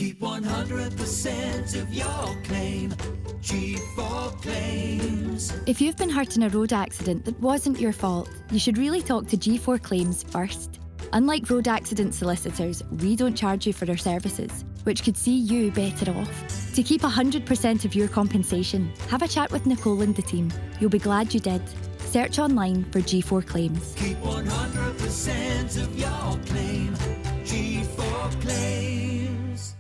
Keep 100% of your claim. G4 Claims. If you've been hurt in a road accident that wasn't your fault, you should really talk to G4 Claims first. Unlike road accident solicitors, we don't charge you for our services, which could see you better off. To keep 100% of your compensation, have a chat with Nicole and the team. You'll be glad you did. Search online for G4 Claims. Keep 100% of your claim. G4 Claims.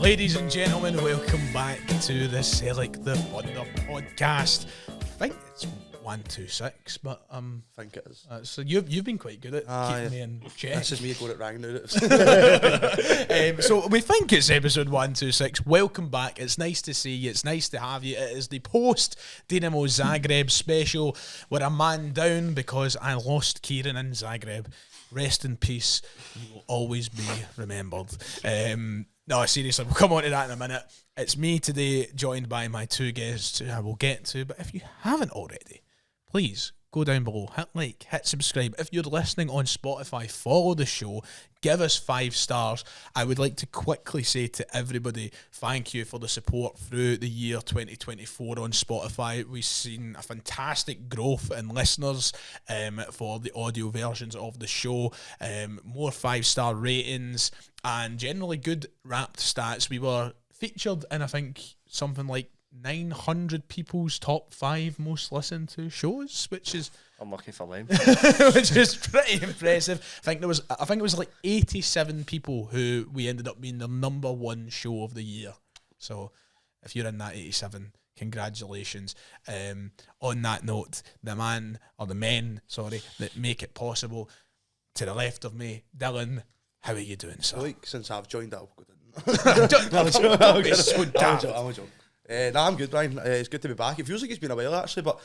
Ladies and gentlemen, welcome back to the Sellik the Thunder podcast. I think it's 126, but I think it is. so you've been quite good at keeping me in check. This is me going it wrong now. So we think it's episode 126. Welcome back. It's nice to see you. It's nice to have you. It is the post Dinamo Zagreb special. We're a man down because I lost Kieran in Zagreb. Rest in peace. You will always be remembered. No, seriously, we'll come on to that in a minute. It's me today, joined by my two guests who I will get to. But if you haven't already, please go down below, hit like, hit subscribe. If you're listening on Spotify, follow the show, give us 5 stars. I would like to quickly say to everybody, thank you for the support through the year 2024 on Spotify. We've seen a fantastic growth in listeners for the audio versions of the show, more 5-star ratings, and generally good wrapped stats. We were featured in, I think, something like 900 people's top 5 most listened to shows, which is Unlucky for them. which is pretty impressive. I think it was like 87 people who we ended up being the number 1 show of the year. So if you're in that 87, congratulations. On that note, the men that make it possible, to the left of me, Dylan, how are you doing, sir? Like, since I've joined, I'll go down. I'm good, Brian. It's good to be back. It feels like it's been a while, actually, but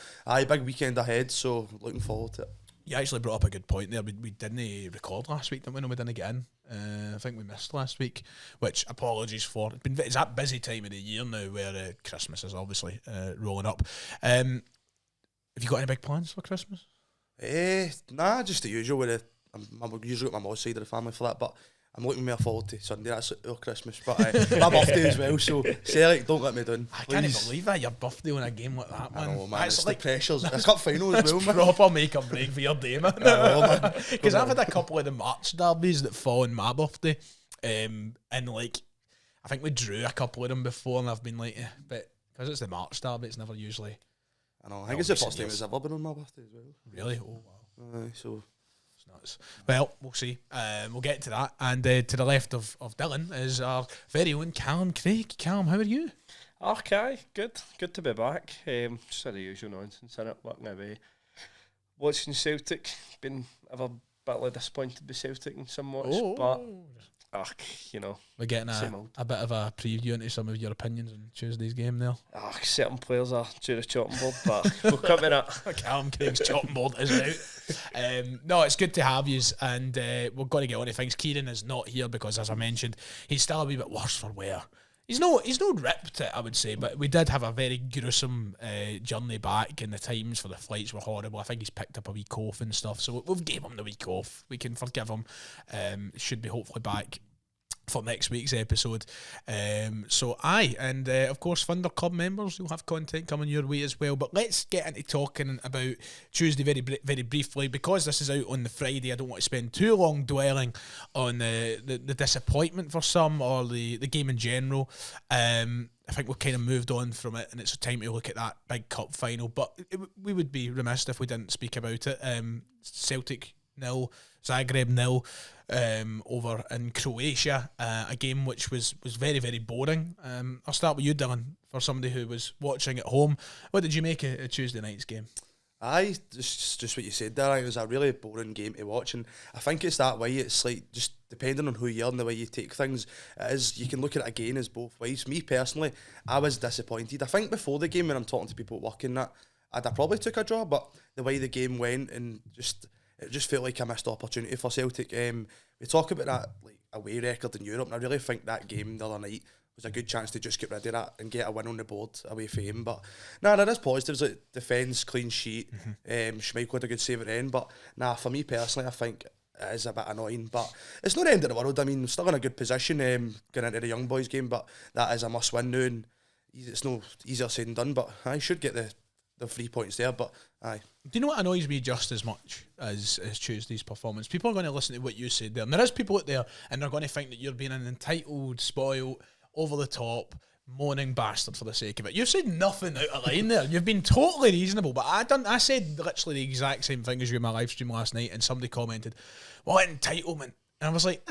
big weekend ahead, so looking forward to it. You actually brought up a good point there. We didn't record last week, didn't we? No, we didn't get in. I think we missed last week, which apologies for. It's that busy time of the year now where Christmas is obviously rolling up. Have you got any big plans for Christmas? Nah, just the usual. I'm usually got my mom's side of the family for that, but I'm looking more forward to Sunday. That's our Christmas, but my birthday as well. So Sellik, don't let me down. I can't even believe that your birthday on a game like that, man. I know, man. That's it's like the pressures. It's cup final as well, man. Proper make or break for your day, man. Because I've had a couple of the March derbies that fall on my birthday, and like I think we drew a couple of them before, and I've been like, but because it's the March derby, it's never usually. I know. I think it's the first time it's ever been on my birthday as well. Really? Oh wow. So. Nuts. Well, we'll see. We'll get to that. And to the left of Dylan is our very own Callum Craig. Callum, how are you? Okay, good to be back. Just had the usual nonsense in it, working away. Watching Celtic, been a bit disappointed with Celtic in some watch, but we're getting a bit of a preview into some of your opinions on Tuesday's game there. Certain players are due the chopping board, but we'll come to that. Callum Craig's chopping board is out. No, it's good to have yous, and we're going to get on to things. Kieran is not here because, as I mentioned, he's still a wee bit worse for wear. He's no ripped it, I would say, but we did have a very gruesome journey back, and the times for the flights were horrible. I think he's picked up a wee cough and stuff, so we've gave him the week off. We can forgive him. Should be hopefully back for next week's episode. Of course, Thunder Club members, you'll have content coming your way as well. But let's get into talking about Tuesday very very briefly. Because this is out on the Friday, I don't want to spend too long dwelling on the disappointment for some or the game in general. I think we've kind of moved on from it, and it's time to look at that big cup final. But we would be remiss if we didn't speak about it. Celtic 0, Zagreb 0 over in Croatia, a game which was very, very boring. I'll start with you, Dylan, for somebody who was watching at home. What did you make of Tuesday night's game? Just what you said there. It was a really boring game to watch, and I think it's that way. It's like, just depending on who you are and the way you take things, it is, you can look at it again as both ways. Me personally, I was disappointed. I think before the game, when I'm talking to people working that, I probably took a draw, but the way the game went, and it just felt like a missed opportunity for Celtic. we talk about that like away record in Europe, and I really think that game the other night was a good chance to just get rid of that and get a win on the board away from him. But there is positives like defence, clean sheet. Schmeichel had a good save at the end. But for me personally, I think it is a bit annoying. But it's not the end of the world. I mean, we're still in a good position going into the young boys game. But that is a must win now, and it's no easier said than done. But I should get the 3 points there. But aye. Do you know what annoys me just as much as Tuesday's performance? People are going to listen to what you said there, and there is people out there, and they're going to think that you're being an entitled, spoiled, over the top, moaning bastard for the sake of it. You've said nothing out of line there. You've been totally reasonable, but I said literally the exact same thing as you in my live stream last night, and somebody commented, "What entitlement?" And I was like,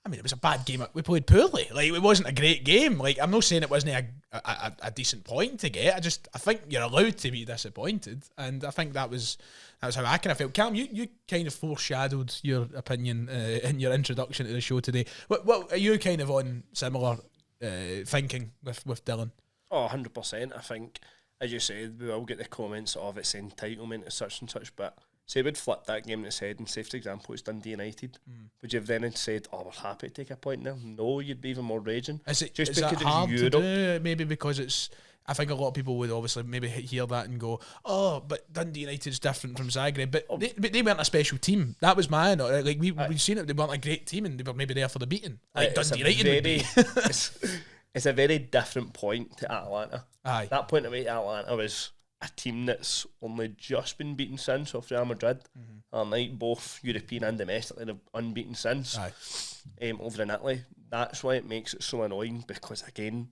I mean, it was a bad game. We played poorly. Like, it wasn't a great game. Like, I'm not saying it wasn't a decent point to get. I think you're allowed to be disappointed, and I think that was how I kind of felt. Cam, you kind of foreshadowed your opinion in your introduction to the show today. What are you kind of on similar thinking with Dylan? Oh, 100%. I think, as you said, we will get the comments of it's entitlement to such and such, but say we'd flip that game on its head and say, for example, it's Dundee United. Would you have then said, "Oh, we're happy to take a point now"? No, you'd be even more raging. Is it just is because that hard it's to Europe? do? Maybe because it's. I think a lot of people would obviously maybe hear that and go, "Oh, but Dundee United's different from Zagreb." But they weren't a special team. That was my like we've seen it. They weren't a great team, and they were maybe there for the beating. Like Dundee United would be. It's a very different point to Atlanta. Aye. That point away to Atlanta was a team that's only just been beaten since off Real Madrid. Like both European and domestically, they've unbeaten since. Over in Italy. That's why it makes it so annoying, because again,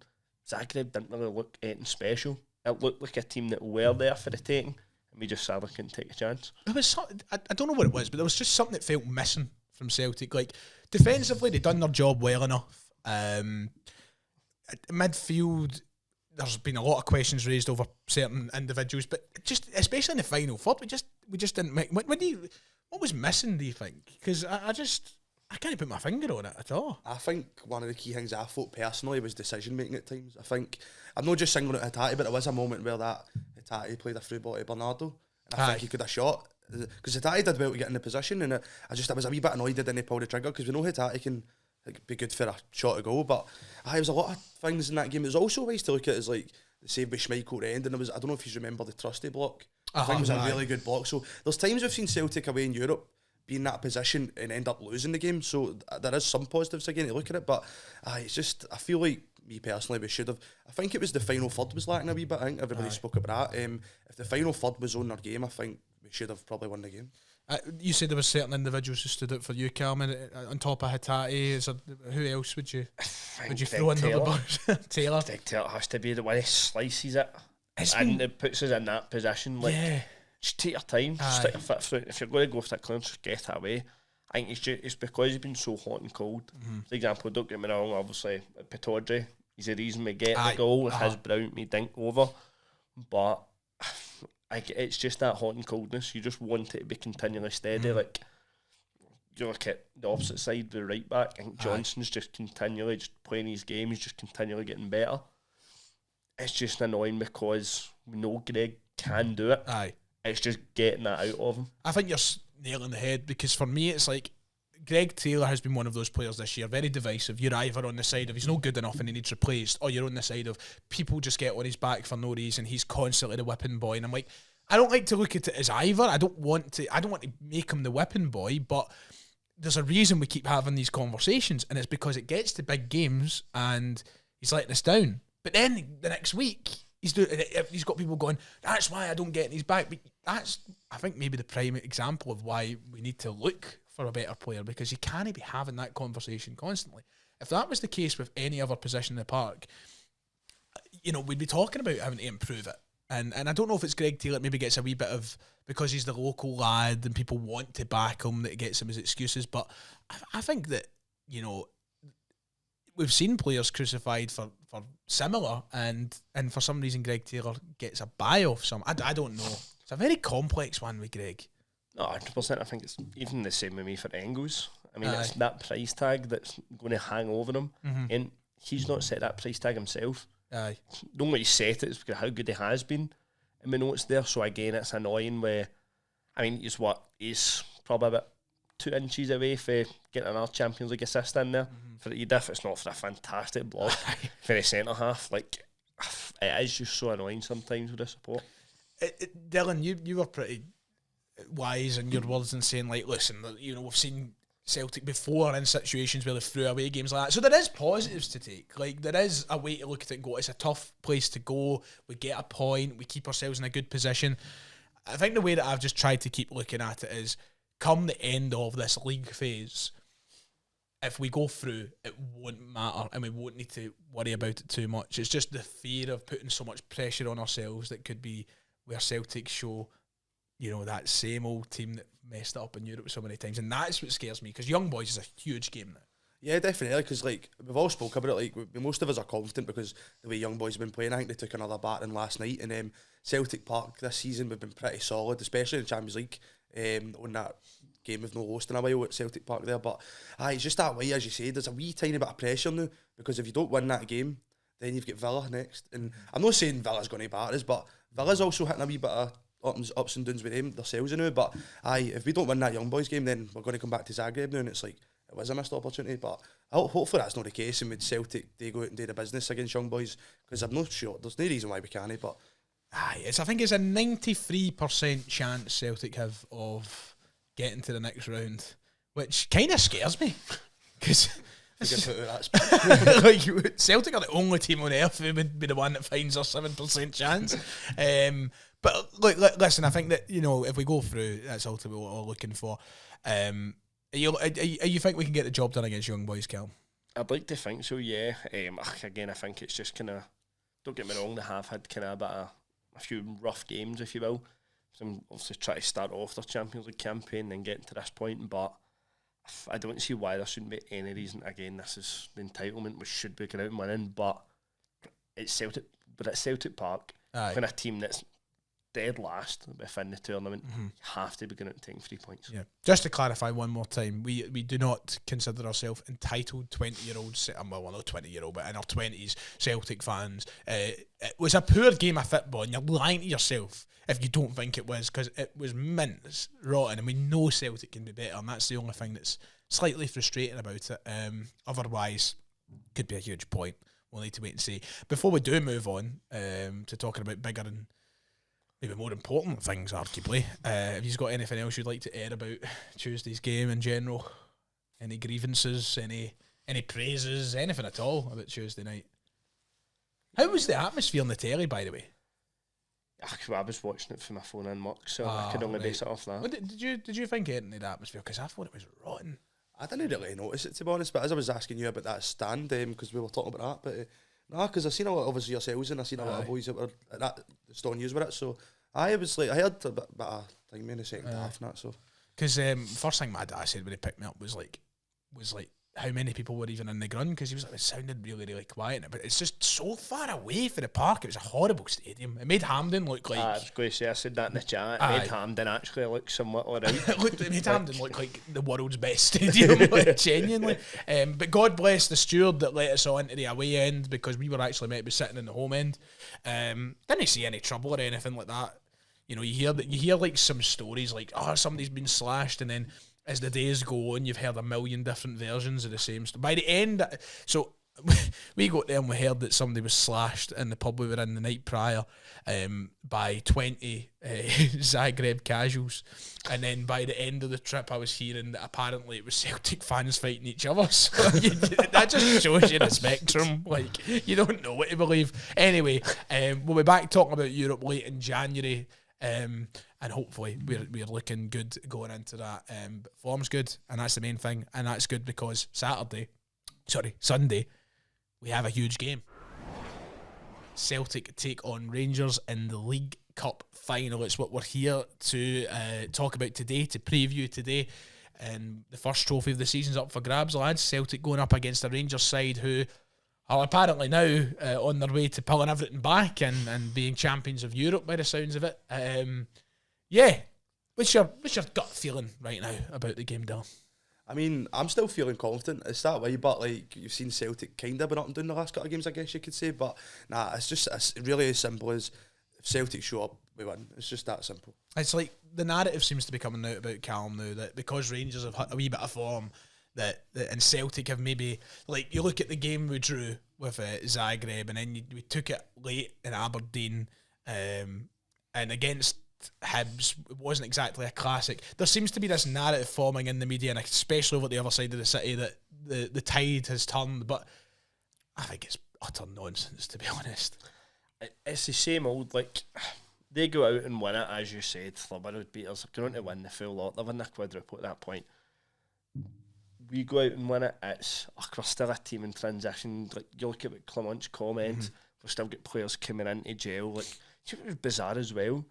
Zagreb didn't really look anything special. It looked like a team that were there for the taking, and we just sadly couldn't take a chance. It was I don't know what it was, but there was just something that felt missing from Celtic. Like, defensively, they done their job well enough. Midfield, there's been a lot of questions raised over certain individuals, but just especially in the final third, we just didn't make. What was missing? Do you think? Because I can't put my finger on it at all. I think one of the key things I thought personally was decision making at times. I think I'm not just singling out Hatate, but there was a moment where that Hatate played a through ball to Bernardo, and I think he could have shot, because Hatate did well to get in the position, and I was a wee bit annoyed he didn't pull the trigger, because we know Hatate can be good for a shot to goal. But there was a lot of things in that game. It was also nice to look at as like the save by Schmeichel at the end, and I don't know if you remember the Trusty block. I think it was a really good block. So there's times we've seen Celtic away in Europe be in that position and end up losing the game. So there is some positives again to look at it. But it's just, I feel like, me personally, we should have. I think it was the final third was lacking a wee bit. I think everybody spoke about that. If the final third was on their game, I think we should have probably won the game. You said there were certain individuals who stood out for you, Calvin, on top of Hatate. Who else would you throw under the bus? Taylor. Taylor has to be the one who slices it, and it puts us in that position. Like, just take your time, just take your foot through. If you're going to go for that clearance, just get it away. I think it's because he's been so hot and cold. For example, don't get me wrong, obviously, Pittodrie, he's the reason we get the goal with his Brown, me dink over. But it's just that hot and coldness. You just want it to be continually steady. Like, you look at the opposite side, the right back, I think Johnson's just continually just playing his game, he's just continually getting better. It's just annoying because we know Greg can do it. It's just getting that out of him. I think you're nailing the head, because for me it's like Greg Taylor has been one of those players this year, very divisive. You're either on the side of he's not good enough and he needs replaced, or you're on the side of people just get on his back for no reason. He's constantly the whipping boy, and I'm like, I don't like to look at it as either. I don't want to make him the whipping boy, but there's a reason we keep having these conversations, and it's because it gets to big games and he's letting us down. But then the next week he's got people going, that's why I don't get in his back. But that's, I think, maybe the prime example of why we need to look for a better player, because you can't be having that conversation constantly. If that was the case with any other position in the park, we'd be talking about having to improve it. And I don't know if it's Greg Taylor maybe gets a wee bit of, because he's the local lad and people want to back him, that gets him as excuses. But I think that, we've seen players crucified for similar, and for some reason Greg Taylor gets a buy off some. I don't know. It's a very complex one with Greg. No, 100%. I think it's even the same with me for Engels. I mean, it's that price tag that's going to hang over him, and he's not set that price tag himself. The only way he set it is because how good he has been, and we know it's there. So again, it's annoying where, I mean, he's probably about 2 inches away for getting another Champions League assist in there. For you'd if it's not for a fantastic block for the centre half. Like, it is just so annoying sometimes with the support. Dylan, you were pretty wise in your words in saying, like, listen, you know, we've seen Celtic before in situations where they threw away games like that. So there is positives to take. Like, there is a way to look at it and go, it's a tough place to go. We get a point. We keep ourselves in a good position. I think the way that I've just tried to keep looking at it is, come the end of this league phase, if we go through, it won't matter and we won't need to worry about it too much. It's just the fear of putting so much pressure on ourselves that could be where Celtic show, you know, that same old team that messed it up in Europe so many times. And that's what scares me, because Young Boys is a huge game now. Yeah, definitely, because like we've all spoke about it. Like most of us are confident because the way Young Boys have been playing. I think they took another battering last night, and Celtic Park this season we've been pretty solid, especially in the Champions League. On that game with no host in a while at Celtic Park there, but it's just that way, as you say. There's a wee tiny bit of pressure now, because if you don't win that game, then you've got Villa next. And I'm not saying Villa's going to batter us, but Villa's also hitting a wee bit of ups and downs with them themselves now. But if we don't win that Young Boys game, then we're going to come back to Zagreb now, and it's like it was a missed opportunity. But hopefully that's not the case, and with Celtic they go out and do the business against Young Boys, because I'm not sure, there's no reason why we can't. But I think it's a 93% chance Celtic have of getting to the next round, which kind of scares me, because like, Celtic are the only team on earth who would be the one that finds our 7% chance. But look, listen, I think that, you know, if we go through, that's ultimately what we're looking for. You think we can get the job done against Young Boys, Cal? I'd like to think so, yeah. Again, I think it's just kind of, don't get me wrong, they have had kind of a few rough games, if you will. So obviously try to start off their Champions League campaign and get to this point, but I don't see why there shouldn't be any reason. Again, this is the entitlement, we should be going out and winning, but it's Celtic Park, when a team that's dead last within the tournament, you have to be going out and taking 3 points. Yeah. Just to clarify one more time, we do not consider ourselves entitled 20-year-olds, well, we're not 20-year-old, but in our 20s, Celtic fans. It was a poor game of football, and you're lying to yourself if you don't think it was, because it was mince rotten, and we know Celtic can be better, and that's the only thing that's slightly frustrating about it. Otherwise, could be a huge point. We'll need to wait and see. Before we do move on to talking about bigger and maybe more important things, arguably, have you got anything else you'd like to add about Tuesday's game in general? Any grievances, any praises, anything at all about Tuesday night? How was the atmosphere on the telly, by the way? I was watching it from my phone in work, so I could only base it off that. Well, did you think anything of the atmosphere? Because I thought it was rotten. I didn't really notice it, to be honest, but as I was asking you about that stand, because we were talking about that, but because I've seen a lot, obviously yourselves, and I've seen a lot of boys that were at that stone news with it, so I was like, I heard a bit of time in the second half and that, so. Because first thing my dad said when he picked me up was like how many people were even in the ground, because he was like, it sounded really, really quiet, but it's just so far away from the park. It was a horrible stadium. It made Hampden look like... I was going to say, I said that in the chat. It made Hampden actually look somewhat alright. It made Hampden look like the world's best stadium, like, genuinely. But God bless the steward that let us all into the away end, because we were actually meant to be sitting in the home end. Didn't see any trouble or anything like that. You know, you hear like some stories like, somebody's been slashed, and then as the days go on, you've heard a million different versions of the same story. By the end, so we got there and we heard that somebody was slashed in the pub we were in the night prior by 20 Zagreb casuals. And then by the end of the trip, I was hearing that apparently it was Celtic fans fighting each other. So that just shows you the spectrum. Like, you don't know what to believe. Anyway, we'll be back talking about Europe late in January. And hopefully we're looking good going into that. But form's good, and that's the main thing. And that's good because Sunday, we have a huge game. Celtic take on Rangers in the League Cup final. It's what we're here to talk about today, to preview today. And the first trophy of the season's up for grabs, lads. Celtic going up against a Rangers side who are apparently now on their way to pulling everything back and being champions of Europe by the sounds of it. What's your gut feeling right now about the game, Dylan? I mean, I'm still feeling confident. It's that way, but like you've seen Celtic kind of been up and down the last couple of games, I guess you could say. But nah, it's really as simple as if Celtic show up we win. It's just that simple. It's like the narrative seems to be coming out about Callum now that because Rangers have had a wee bit of form, that and Celtic have maybe, like, you look at the game we drew with Zagreb, and then we took it late in Aberdeen, and against Hibs, it wasn't exactly a classic. There seems to be this narrative forming in the media, and especially over the other side of the city, that the tide has turned, but I think it's utter nonsense, to be honest. It's the same old, like, they go out and win it, as you said. They're world beaters. They're going to win the full lot. They've won the quadruple at that point. We go out and win it. It's, we're still a team in transition. Like, you look at what Clement's comment, we've still got players coming into jail. Like, it was bizarre as well,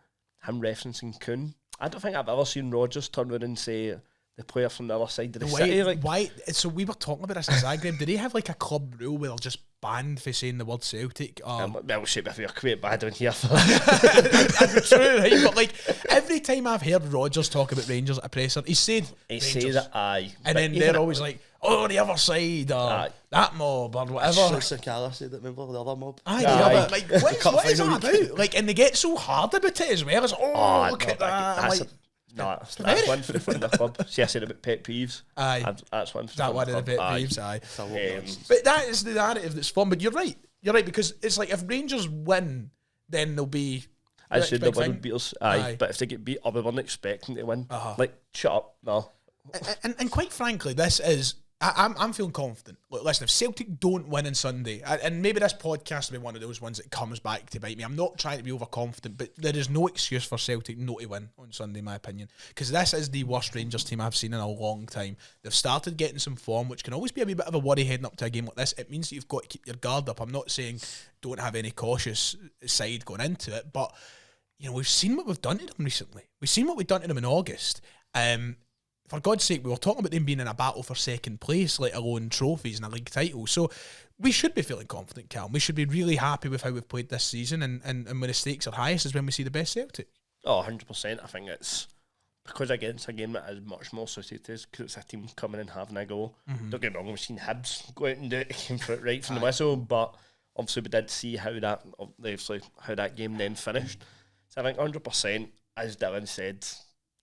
him referencing Kuhn. I don't think I've ever seen Rodgers turn around and say the player from the other side of the city. Like, why? So we were talking about this in Zagreb. Did they have like a club rule where they're just banned for saying the word Celtic? Well, shit, if you're quite bad on here. That's true, right? But like every time I've heard Rodgers talk about Rangers at a presser, he said he says it, aye, and then they're always like, oh, the other side, or that mob, or whatever. Sakala said that, remember the other mob? Aye, but like, what is that about? Like, and they get so hard about it as well. It's look at that. That's one for the front of the club. See, I said about pet peeves. Aye, that's one for that one of the pet peeves. Aye, but that is the narrative that's fun. But you're right, because it's like if Rangers win, then they'll be. I said the world beaters. Aye, but if they get beat, we weren't expecting to win. Like, shut up, no. And quite frankly, this is. I'm feeling confident. Look, listen, if Celtic don't win on Sunday, and maybe this podcast will be one of those ones that comes back to bite me. I'm not trying to be overconfident, but there is no excuse for Celtic not to win on Sunday, in my opinion, because this is the worst Rangers team I've seen in a long time. They've started getting some form, which can always be a wee bit of a worry heading up to a game like this. It means that you've got to keep your guard up. I'm not saying don't have any cautious side going into it, but you know, we've seen what we've done to them recently. We've seen what we've done to them in August. For God's sake, we were talking about them being in a battle for second place, let alone trophies and a league title. So we should be feeling confident, Cal. We should be really happy with how we've played this season, and when the stakes are highest is when we see the best Celtic. Oh, 100%. I think it's because against a game that is much more suited to us, because it's a team coming and having a go. Don't get me wrong, we've seen Hibs go out and do it right from the whistle, but obviously we did see how that game then finished. So I think 100%, as Dylan said,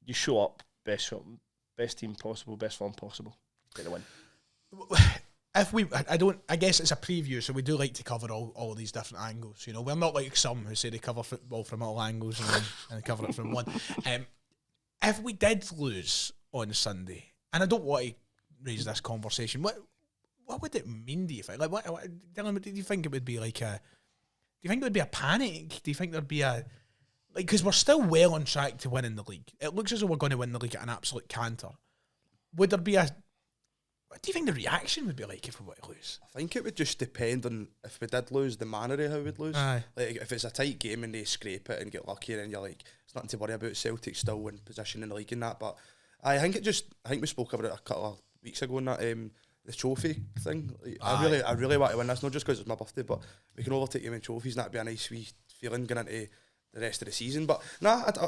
you show up, best team possible, best form possible, get the win. I guess it's a preview, so we do like to cover all these different angles. You know, we're not like some who say they cover football from all angles and cover it from one. If we did lose on Sunday, and I don't want to raise this conversation, what would it mean? Do you think? Like, Dylan, do you think it would be like a? Do you think it would be a panic? Do you think there'd be a? Like, because we're still well on track to winning the league. It looks as though we're going to win the league at an absolute canter. Would there be a... What do you think the reaction would be like if we were to lose? I think it would just depend on, if we did lose, the manner of how we'd lose. Aye. Like, if it's a tight game and they scrape it and get lucky, and you're like, it's nothing to worry about, Celtic still in position in the league and that. But I think we spoke about it a couple of weeks ago in that, the trophy thing. Like, I really want to win this, not just because it's my birthday, but we can overtake him in trophies, and that'd be a nice wee feeling going into the rest of the season. But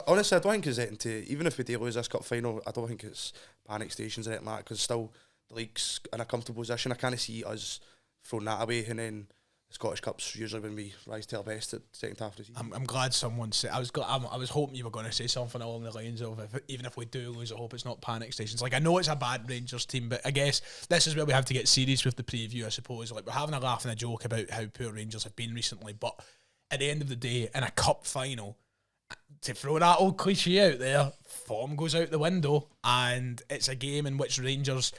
honestly, I don't think it's anything to, even if we do lose this cup final, I don't think it's panic stations or anything like that, because still the league's in a comfortable position. I can't see us throwing that away, and then the Scottish Cup's usually when we rise to our best at the second half of the season. I'm glad someone said. I was hoping you were going to say something along the lines of, even if we do lose, I hope it's not panic stations. Like, I know it's a bad Rangers team, but I guess this is where we have to get serious with the preview, I suppose. Like, we're having a laugh and a joke about how poor Rangers have been recently, but at the end of the day, in a cup final, to throw that old cliche out there, form goes out the window, and it's a game in which Rangers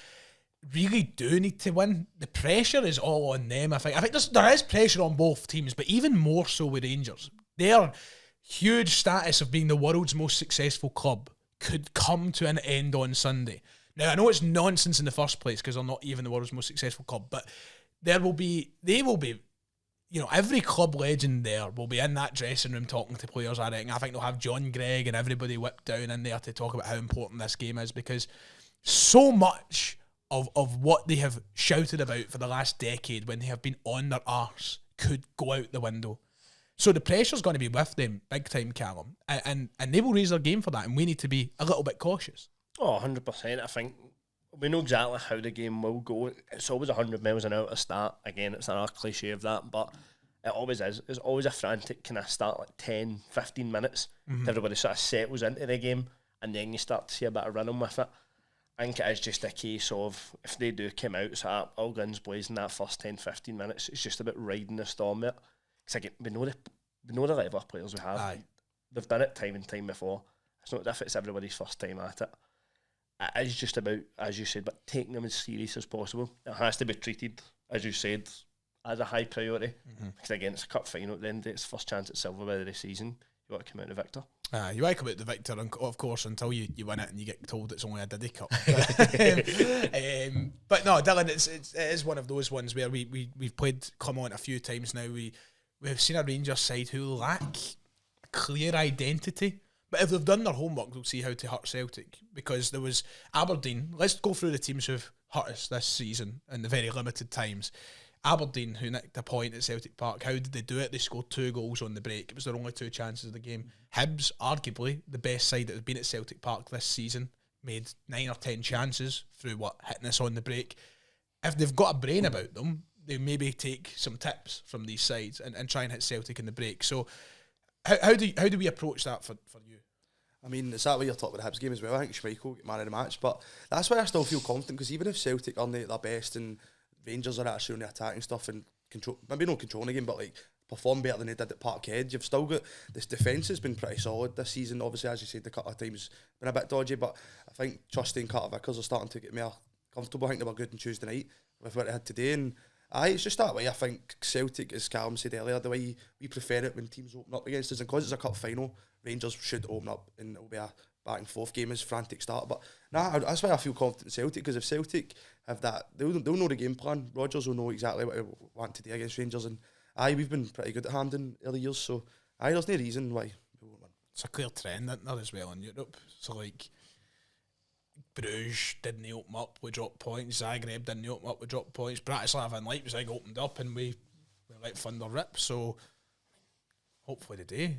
really do need to win. The pressure is all on them. I think there is pressure on both teams, but even more so with Rangers. Their huge status of being the world's most successful club could come to an end on Sunday. Now, I know it's nonsense in the first place because they're not even the world's most successful club, but they will be, you know, every club legend there will be in that dressing room talking to players. I think they'll have John Gregg and everybody whipped down in there to talk about how important this game is, because so much of what they have shouted about for the last decade when they have been on their arse could go out the window. So the pressure's going to be with them big time, Callum, and they will raise their game for that, and we need to be a little bit cautious. Oh, 100%. I think we know exactly how the game will go. It's always 100 miles an hour to start. Again, it's another cliche of that, but It always is. It's always a frantic kind of start, like 10, 15 minutes. Everybody sort of settles into the game, and then you start to see a bit of running with it. I think it is just a case of, if they do come out, so all guns blazing that first 10, 15 minutes, it's just about riding the storm there. Because again, we know the level of players we have. Aye. They've done it time and time before. It's not as if it's everybody's first time at it. It is just about, as you said, but taking them as serious as possible. It has to be treated, as you said, as a high priority. Because again, it's a cup final at the end of it's first chance at silverware of the season. You want to come out the victor. You want to come out the victor, and of course, until you win it and you get told it's only a Diddy Cup. But no, Dylan, it is one of those ones where we've played Clermont a few times now. We've seen a Rangers side who lack clear identity. But if they've done their homework, they'll see how to hurt Celtic. Because there was Aberdeen. Let's go through the teams who've hurt us this season in the very limited times. Aberdeen, who nicked a point at Celtic Park, how did they do it? They scored 2 goals on the break. It was their only 2 chances of the game. Hibs, arguably the best side that has been at Celtic Park this season, made 9 or 10 chances through hitting us on the break. If they've got a brain about them, they maybe take some tips from these sides and try and hit Celtic in the break. So how do we approach that for you? I mean, it's that way you're talking about the Hibs game as well. I think Schmeichel get man of the match, but that's why I still feel confident, because even if Celtic aren't at their best and Rangers are actually on the attacking stuff and control, maybe not controlling the game, but like perform better than they did at Parkhead, you've still got this defence has been pretty solid this season. Obviously, as you said, a couple of times been a bit dodgy, but I think Trusty and Carter Vickers are starting to get more comfortable. I think they were good on Tuesday night with what they had today, and it's just that way. I think Celtic, as Callum said earlier, the way we prefer it when teams open up against us, and because it's a cup final, Rangers should open up and it'll be a back and forth game as frantic start. But that's why I feel confident in Celtic, because if Celtic have that, they'll know the game plan. Rodgers will know exactly what they want to do against Rangers, and we've been pretty good at hand in early years, so there's no reason why we won't win. It's a clear trend, isn't there, as well in Europe. So like Bruges didn't open up, we dropped points. Zagreb didn't open up, we dropped points. Bratislava and Leipzig opened up and we let thunder rip. So hopefully today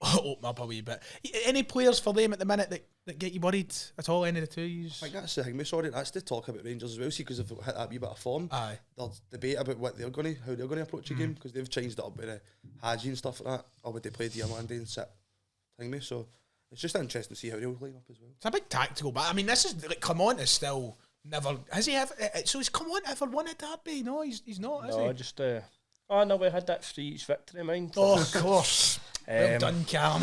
open up a wee bit. Any players for them at the minute that get you worried at all? Any of the 2 years? I think that's the thing. That's the talk about Rangers as well. See, because if they hit that wee bit of form, there's debate about how they're going to approach the game, because they've changed it up with Hadji and stuff like that, or would they play Diamande and sit thing. So it's just interesting to see how they'll line up as well. It's a big tactical, but I mean, this is like Clermont is still never. Has he ever? So has Clermont ever won a derby? No, he's not. Has he? Just. Oh no, we had that 3-each victory in mind. Oh, of course. Well done, Cam.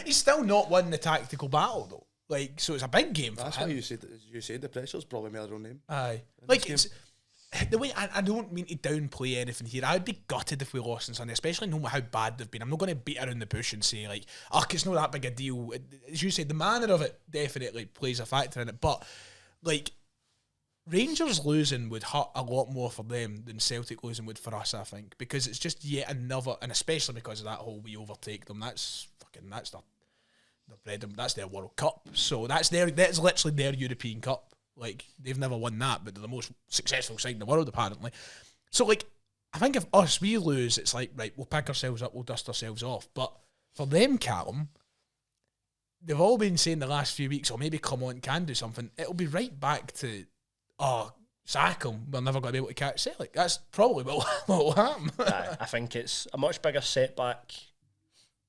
He's still not won the tactical battle though. Like, so it's a big game for him. That's why you said the pressure's probably made their own name. Aye. Like, it's the way, I don't mean to downplay anything here. I'd be gutted if we lost on Sunday, especially knowing how bad they've been. I'm not going to beat around the bush and say, like, it's not that big a deal. As you said, the manner of it definitely plays a factor in it. But, like, Rangers losing would hurt a lot more for them than Celtic losing would for us, I think. Because it's just yet another, and especially because of that whole we overtake them, that's their World Cup. So that's literally their European Cup. Like, they've never won that, but they're the most successful side in the world, apparently. So, like, I think if we lose, it's like, right, we'll pick ourselves up, we'll dust ourselves off. But for them, Callum, they've all been saying the last few weeks, or maybe Clermont can do something. It'll be right back to, sack them, we're never going to be able to catch Sellik. That's probably what will happen. I think it's a much bigger setback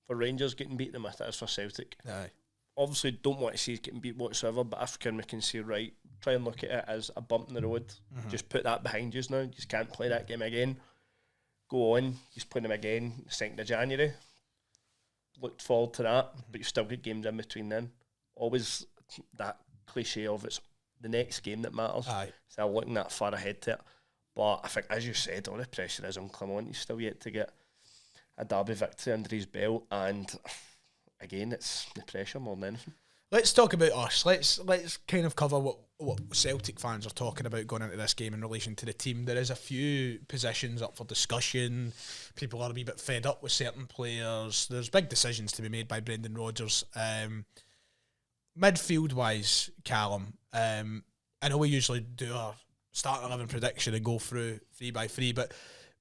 for Rangers getting beat than it is for Celtic. Aye. Obviously, don't want to see us getting beat whatsoever, but if we can say, right, try and look at it as a bump in the road. Mm-hmm. Just put that behind you now. You just can't play that game again. Go on, just play them again, 2nd of January. Look forward to that, but you've still got games in between then. Always that cliche of it's the next game that matters. Aye. So looking that far ahead to it. But I think, as you said, all the pressure is on Clermont. He's still yet to get a derby victory under his belt, and again, it's the pressure more than anything. Let's talk about us. Let's kind of cover what Celtic fans are talking about going into this game in relation to the team. There is a few positions up for discussion. People are a wee bit fed up with certain players. There's big decisions to be made by Brendan Rodgers. Midfield-wise, Callum, I know we usually do our start 11 prediction and go through 3 by 3, but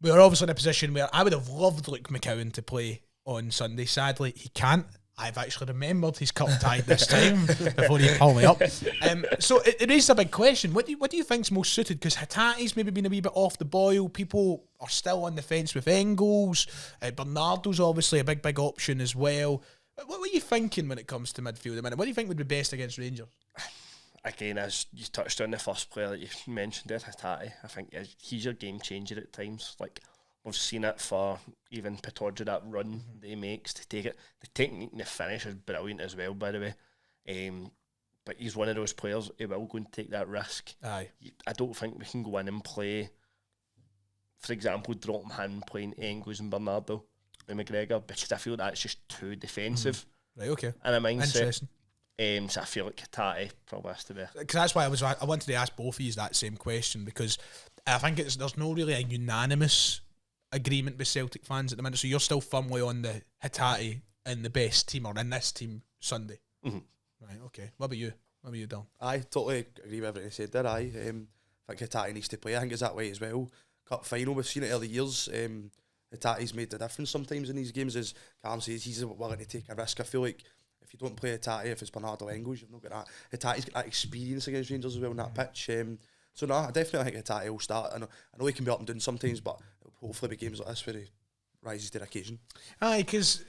we are obviously in a position where I would have loved Luke McCowan to play on Sunday. Sadly, he can't. I've actually remembered he's cup tied this time before he pulled me up. So it raises a big question. What do you think's most suited? Because Hatate's maybe been a wee bit off the boil. People are still on the fence with Engels. Bernardo's obviously a big option as well. What were you thinking when it comes to midfield at the minute? What do you think would be best against Rangers? Again, as you touched on, the first player that you mentioned there, Hatate, I think he's your game changer at times. Like, we've seen it for even Pittodrie, that run that he makes to take it. The technique and the finish is brilliant as well, by the way. But he's one of those players who will go and take that risk. Aye. I don't think we can go in and play, for example, drop him hand playing Engels and Bernardo and McGregor, because I feel that's just too defensive. Right, okay. And a mindset. Interesting. So I feel like Hatate probably has to be. Because that's why I wanted to ask both of you that same question, because I think there's no really a unanimous agreement with Celtic fans at the minute. So you're still firmly on the Hatate and the best team, or in this team Sunday. Mm-hmm. Right, okay. What about you? What about you, Dylan? I totally agree with everything you said there. I think Hatate needs to play. I think it's that way as well. Cup final, we've seen it early years. Hatate's made the difference sometimes in these games. As Cam says, he's willing to take a risk. I feel like if you don't play Hatate, if it's Bernardo Engels, you've not got that. Hatate's got that experience against Rangers as well on that pitch. So no, I definitely think Hatate will start. I know he can be up and down sometimes, but hopefully be games like this where he rises to the occasion. Aye, because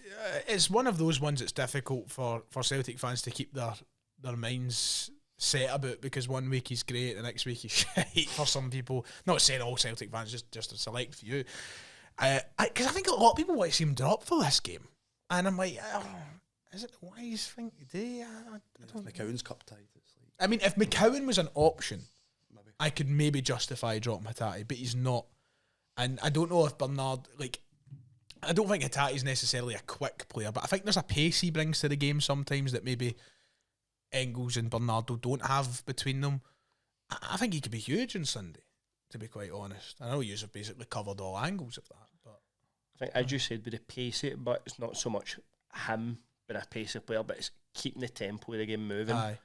it's one of those ones that's difficult for Celtic fans to keep their minds set about, because one week he's great, the next week he's shite for some people. Not saying all Celtic fans, just a select few. Because I think a lot of people want to see him drop for this game, and I'm like, is it the wise thing to do? McCowan's cup tied. I mean, if McCowan was an option, Maybe. I could maybe justify dropping Hatate, but he's not. And I don't know if Bernard, I don't think Hatate is necessarily a quick player, but I think there's a pace he brings to the game sometimes that maybe Engels and Bernardo don't have between them. I think he could be huge on Sunday, to be quite honest. I know you have basically covered all angles of that. But I think, as you said, with the pace it, but it's not so much him being a pacey player, but it's keeping the tempo of the game moving. Aye.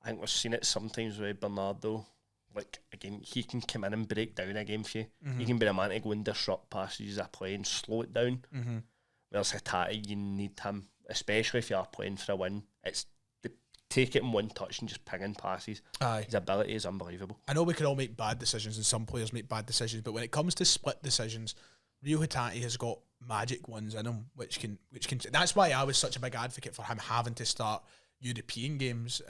I think we've seen it sometimes with Bernardo. Like, again, he can come in and break down a game for you. He can be a man to go and disrupt passages of play and slow it down. Whereas Hatate, you need him, especially if you are playing for a win. It's the take it in one touch and just pinging passes. Aye. His ability is unbelievable. I know we can all make bad decisions, and some players make bad decisions, but when it comes to split decisions, Rio Hatate has got magic ones in him, which can. That's why I was such a big advocate for him having to start European games.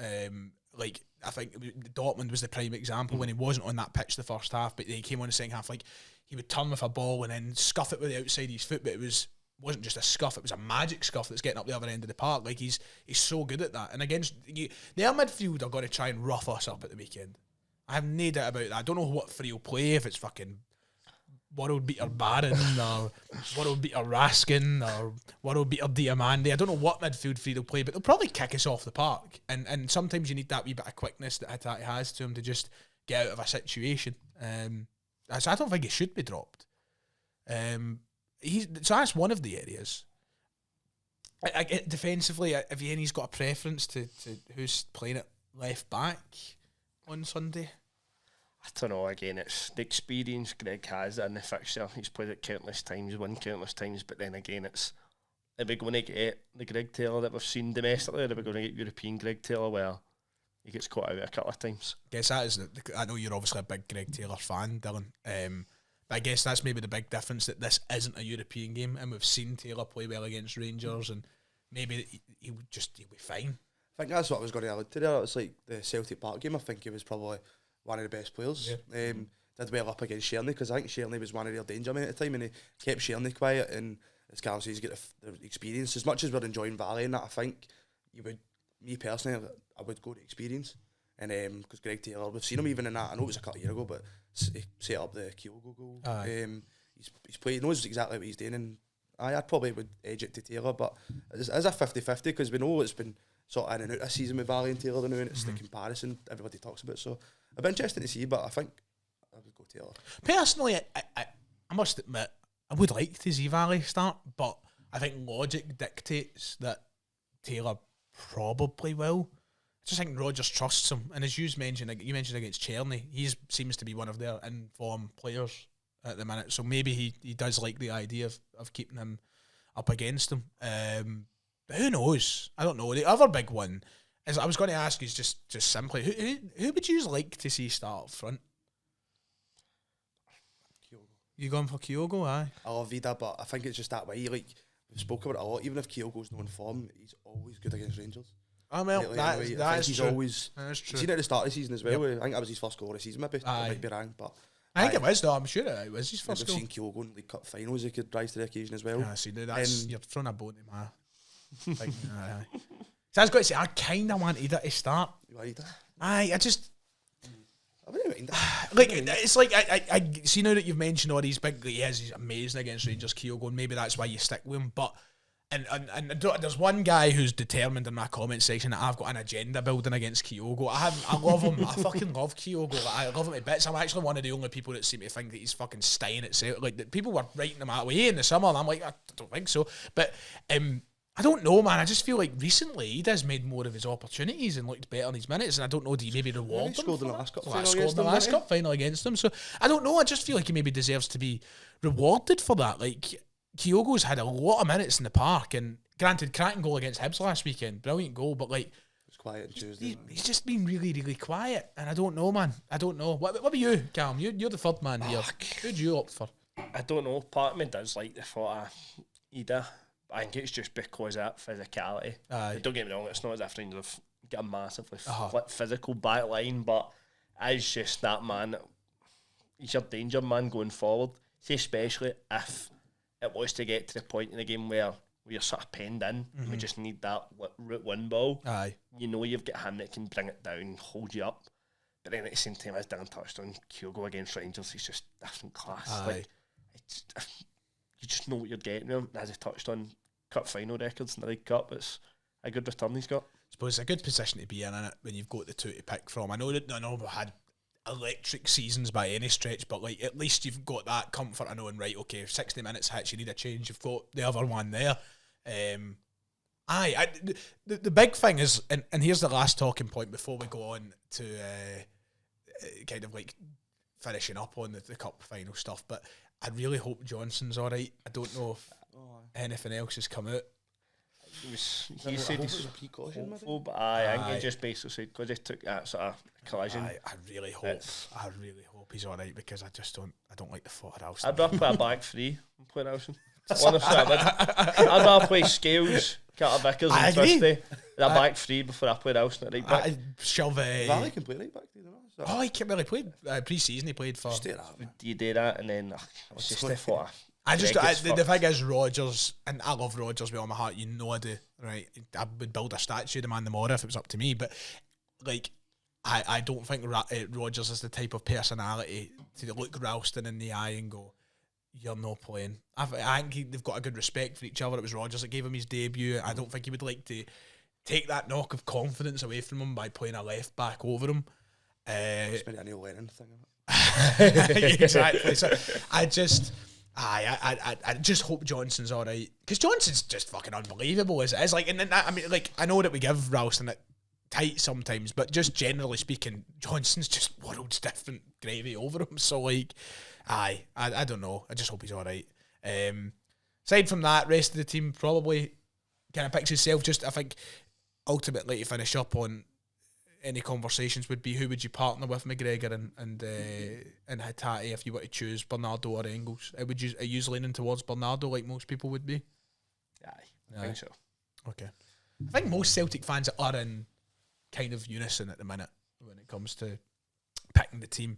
Like, I think Dortmund was the prime example when he wasn't on that pitch the first half, but he came on the second half. Like, he would turn with a ball and then scuff it with the outside of his foot, but it wasn't just a scuff; it was a magic scuff that's getting up the other end of the park. Like, he's so good at that. And against their midfield are going to try and rough us up at the weekend. I have no doubt about that. I don't know what three will play, if it's fucking world beater Barron or world beater Raskin or world beater Diamandi. I don't know what midfield three they'll play, but they'll probably kick us off the park. And sometimes you need that wee bit of quickness that Hatate has to him to just get out of a situation. So I don't think he should be dropped. So that's one of the areas. Defensively, if he's got a preference to who's playing at left back on Sunday. I don't know, again, it's the experience Greg has in the fixture. He's played it countless times, won countless times, but then again, are we going to get the Greg Taylor that we've seen domestically, or are we going to get European Greg Taylor where he gets caught out a couple of times? I guess that is, I know you're obviously a big Greg Taylor fan, Dylan, but I guess that's maybe the big difference, that this isn't a European game, and we've seen Taylor play well against Rangers, and maybe he'll be fine. I think that's what I was going to allude to there. It's like the Celtic Park game. I think he was probably one of the best players. Yeah. Did well up against Sherney, because I think Sherney was one of their danger men at the time, and he kept Sherney quiet. And as Carl says, he's got the experience. As much as we're enjoying Valley and that, I think me personally, I would go to experience. And because Greg Taylor, we've seen him even in that. I know it was a couple of years ago, but he set up the Kyogo goal. He's played, knows exactly what he's doing, and I probably would edge it to Taylor, but it's a 50-50, because we know it's been sort of in and out this season with Valley and Taylor now, and it's the comparison everybody talks about. So it'd be interesting to see, but I think I would go Taylor. Personally, I must admit, I would like to see Valley start, but I think logic dictates that Taylor probably will. I just think Rodgers trusts him, and as you mentioned against Cherney, he seems to be one of their in-form players at the minute, so maybe he does like the idea of keeping him up against him. Who knows? I don't know. The other big one is I was going to ask is just simply who would you like to see start up front? You going for Kyogo? Aye. I love Vida, but I think it's just that way. Like we've spoken about it a lot. Even if Kyogo's not in form, he's always good against Rangers. Oh well, that is he's true. Always. That's true. Seen it at the start of the season as well. Yep. I think that was his first goal of the season. Maybe I might be wrong, but I think it was though. I'm sure it was his we've first goal. seen Kyogo in League Cup finals. He could rise to the occasion as well. Yeah, see, that's you're throwing a bone to my thing. Aye. So I was going to say I kind of wanted it to start. You want that? Aye, I just. I wouldn't mind that. Like it's like I see now that you've mentioned all these big, he's amazing against Rangers, Kyogo, and maybe that's why you stick with him. But and there's one guy who's determined in my comment section that I've got an agenda building against Kyogo. I love him. I fucking love Kyogo. I love him to bits. I'm actually one of the only people that seem to think that he's fucking staying at Celtic. Like that people were writing him out way in the summer, and I'm like, I don't think so. But I don't know, man. I just feel like recently he has made more of his opportunities and looked better in his minutes. And I don't know, do you maybe reward him? Scored in the last cup final Scored in against the them, last didn't cup final against them. So I don't know. I just feel like he maybe deserves to be rewarded for that. Like Kyogo's had a lot of minutes in the park, and granted, cracking goal against Hibs last weekend, brilliant goal. But like, It's quiet on Tuesday. he's just been really, really quiet, and I don't know, man. I don't know. What about you, Cam? You're the third man here. Who'd you opt for? I don't know. Part of me does like the thought of Ida. I think it's just because of that physicality. Aye. Don't get me wrong, it's not as if they've got a massively physical back line, but it's just that man, he's your danger man going forward. See, especially if it was to get to the point in the game where you're sort of penned in, we just need that route one ball. Aye. You know you've got him that can bring it down, hold you up. But then at the same time, as Dan touched on, Kyogo against Rangers, he's just different class. Aye. Like, it's, you just know what you're getting with him. As he touched on, cup final records in the League Cup, it's a good return he's got. I suppose it's a good position to be in it when you've got the two to pick from. I know that none of them had electric seasons by any stretch, but like at least you've got that comfort of knowing, right, okay, if 60 minutes hits, you need a change, you've got the other one there. The big thing is, and here's the last talking point before we go on to kind of like finishing up on the cup final stuff, but I really hope Johnson's alright. I don't know if anything else has come out. He said he's hopeful, but I think he just basically said because he took that sort of collision. I really hope he's alright, because I don't like the thought of Ralston. I'd rather play a back three and play Ralston. Honestly, I'd rather play Scales, Carter Vickers and Twisty that back three before I play Ralston at right back. Valley can play right back, do you know? Oh, he can't really play pre-season. He played for. You do that, and then it's just the thought. The thing is, Rodgers, and I love Rodgers with all my heart. You know I do, right? I would build a statue of the man tomorrow if it was up to me. But like, I don't think Rodgers is the type of personality to look Ralston in the eye and go, "You're not playing." I think they've got a good respect for each other. It was Rodgers that gave him his debut. I don't think he would like to take that knock of confidence away from him by playing a left back over him. It's maybe a Neil Lennon thing. Exactly. So I just hope Johnson's all right, because Johnson's just fucking unbelievable as it is. Like, and then I mean, like, I know that we give Ralston it tight sometimes, but just generally speaking, Johnson's just worlds different gravy over him. So like, I don't know. I just hope he's all right. Aside from that, rest of the team probably kind of picks himself. Just I think ultimately to finish up on any conversations would be, who would you partner with, McGregor and Hatate, if you were to choose Bernardo or Engels? Are you leaning towards Bernardo like most people would be? Aye, I think so. Okay. I think most Celtic fans are in kind of unison at the minute when it comes to picking the team.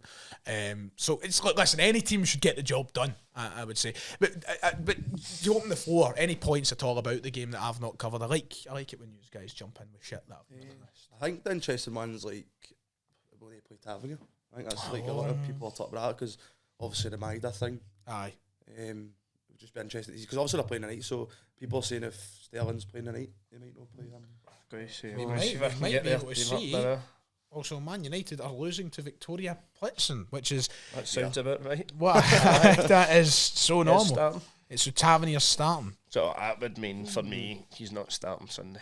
So it's like, listen, any team should get the job done, I would say. But to open the floor, any points at all about the game that I've not covered? I like it when you guys jump in with shit that I've never missed. I think the interesting one's like will they play Tavernier? I think that's like a lot of people are talking about that, because obviously the Maida thing. Aye. It would just be interesting because obviously they're playing tonight, so people are saying if Sterling's playing tonight, they might not play him. We might be able to see. Also, Man United are losing to Victoria Plitzen, which is... That sounds about right. What? That is so normal. It's so Tavernier's starting. So that would mean, for me, he's not starting Sunday.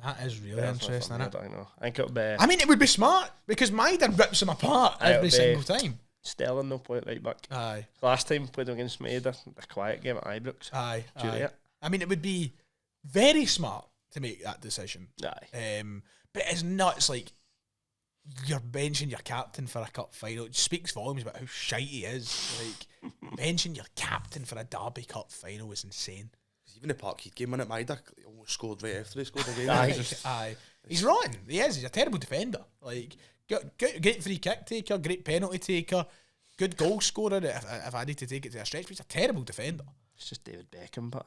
That is really interesting, isn't it? I know. I think it'll be... I mean, it would be smart, because Maida rips him apart every single time. Sterling, no point right back. Aye. Last time played against Maida, a quiet game at Ibrox. Aye. Juliet. I mean, it would be very smart to make that decision. Aye. But it's nuts, like, you're benching your captain for a cup final. It speaks volumes about how shite he is. Like, benching your captain for a Derby Cup final is insane. Even the Parkhead game, when it made, he almost scored right after he scored again. Aye. He's rotten. He is. He's a terrible defender. Like, great free kick taker, great penalty taker, good goal scorer if I need to take it to a stretch, but he's a terrible defender. It's just David Beckham, but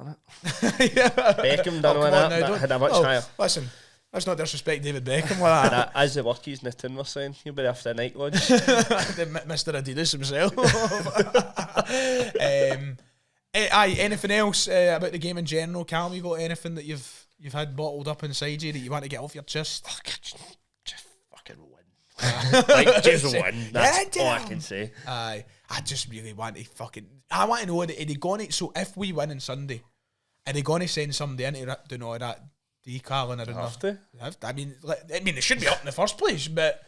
Beckham done one that, but had a much higher. Listen, let's not disrespect David Beckham like that. As the workies in the tin were saying, he'll be after a night lodge. Mr. Adidas himself. Anything else about the game in general, Callum? You got anything that you've had bottled up inside you that you want to get off your chest? Just fucking win. Like, just win. That's all I can say. Aye. I just really want to I want to know that are they going to, so if we win on Sunday, are they going to send somebody in to do all that decaling around? Have to. I mean, it should be up in the first place, but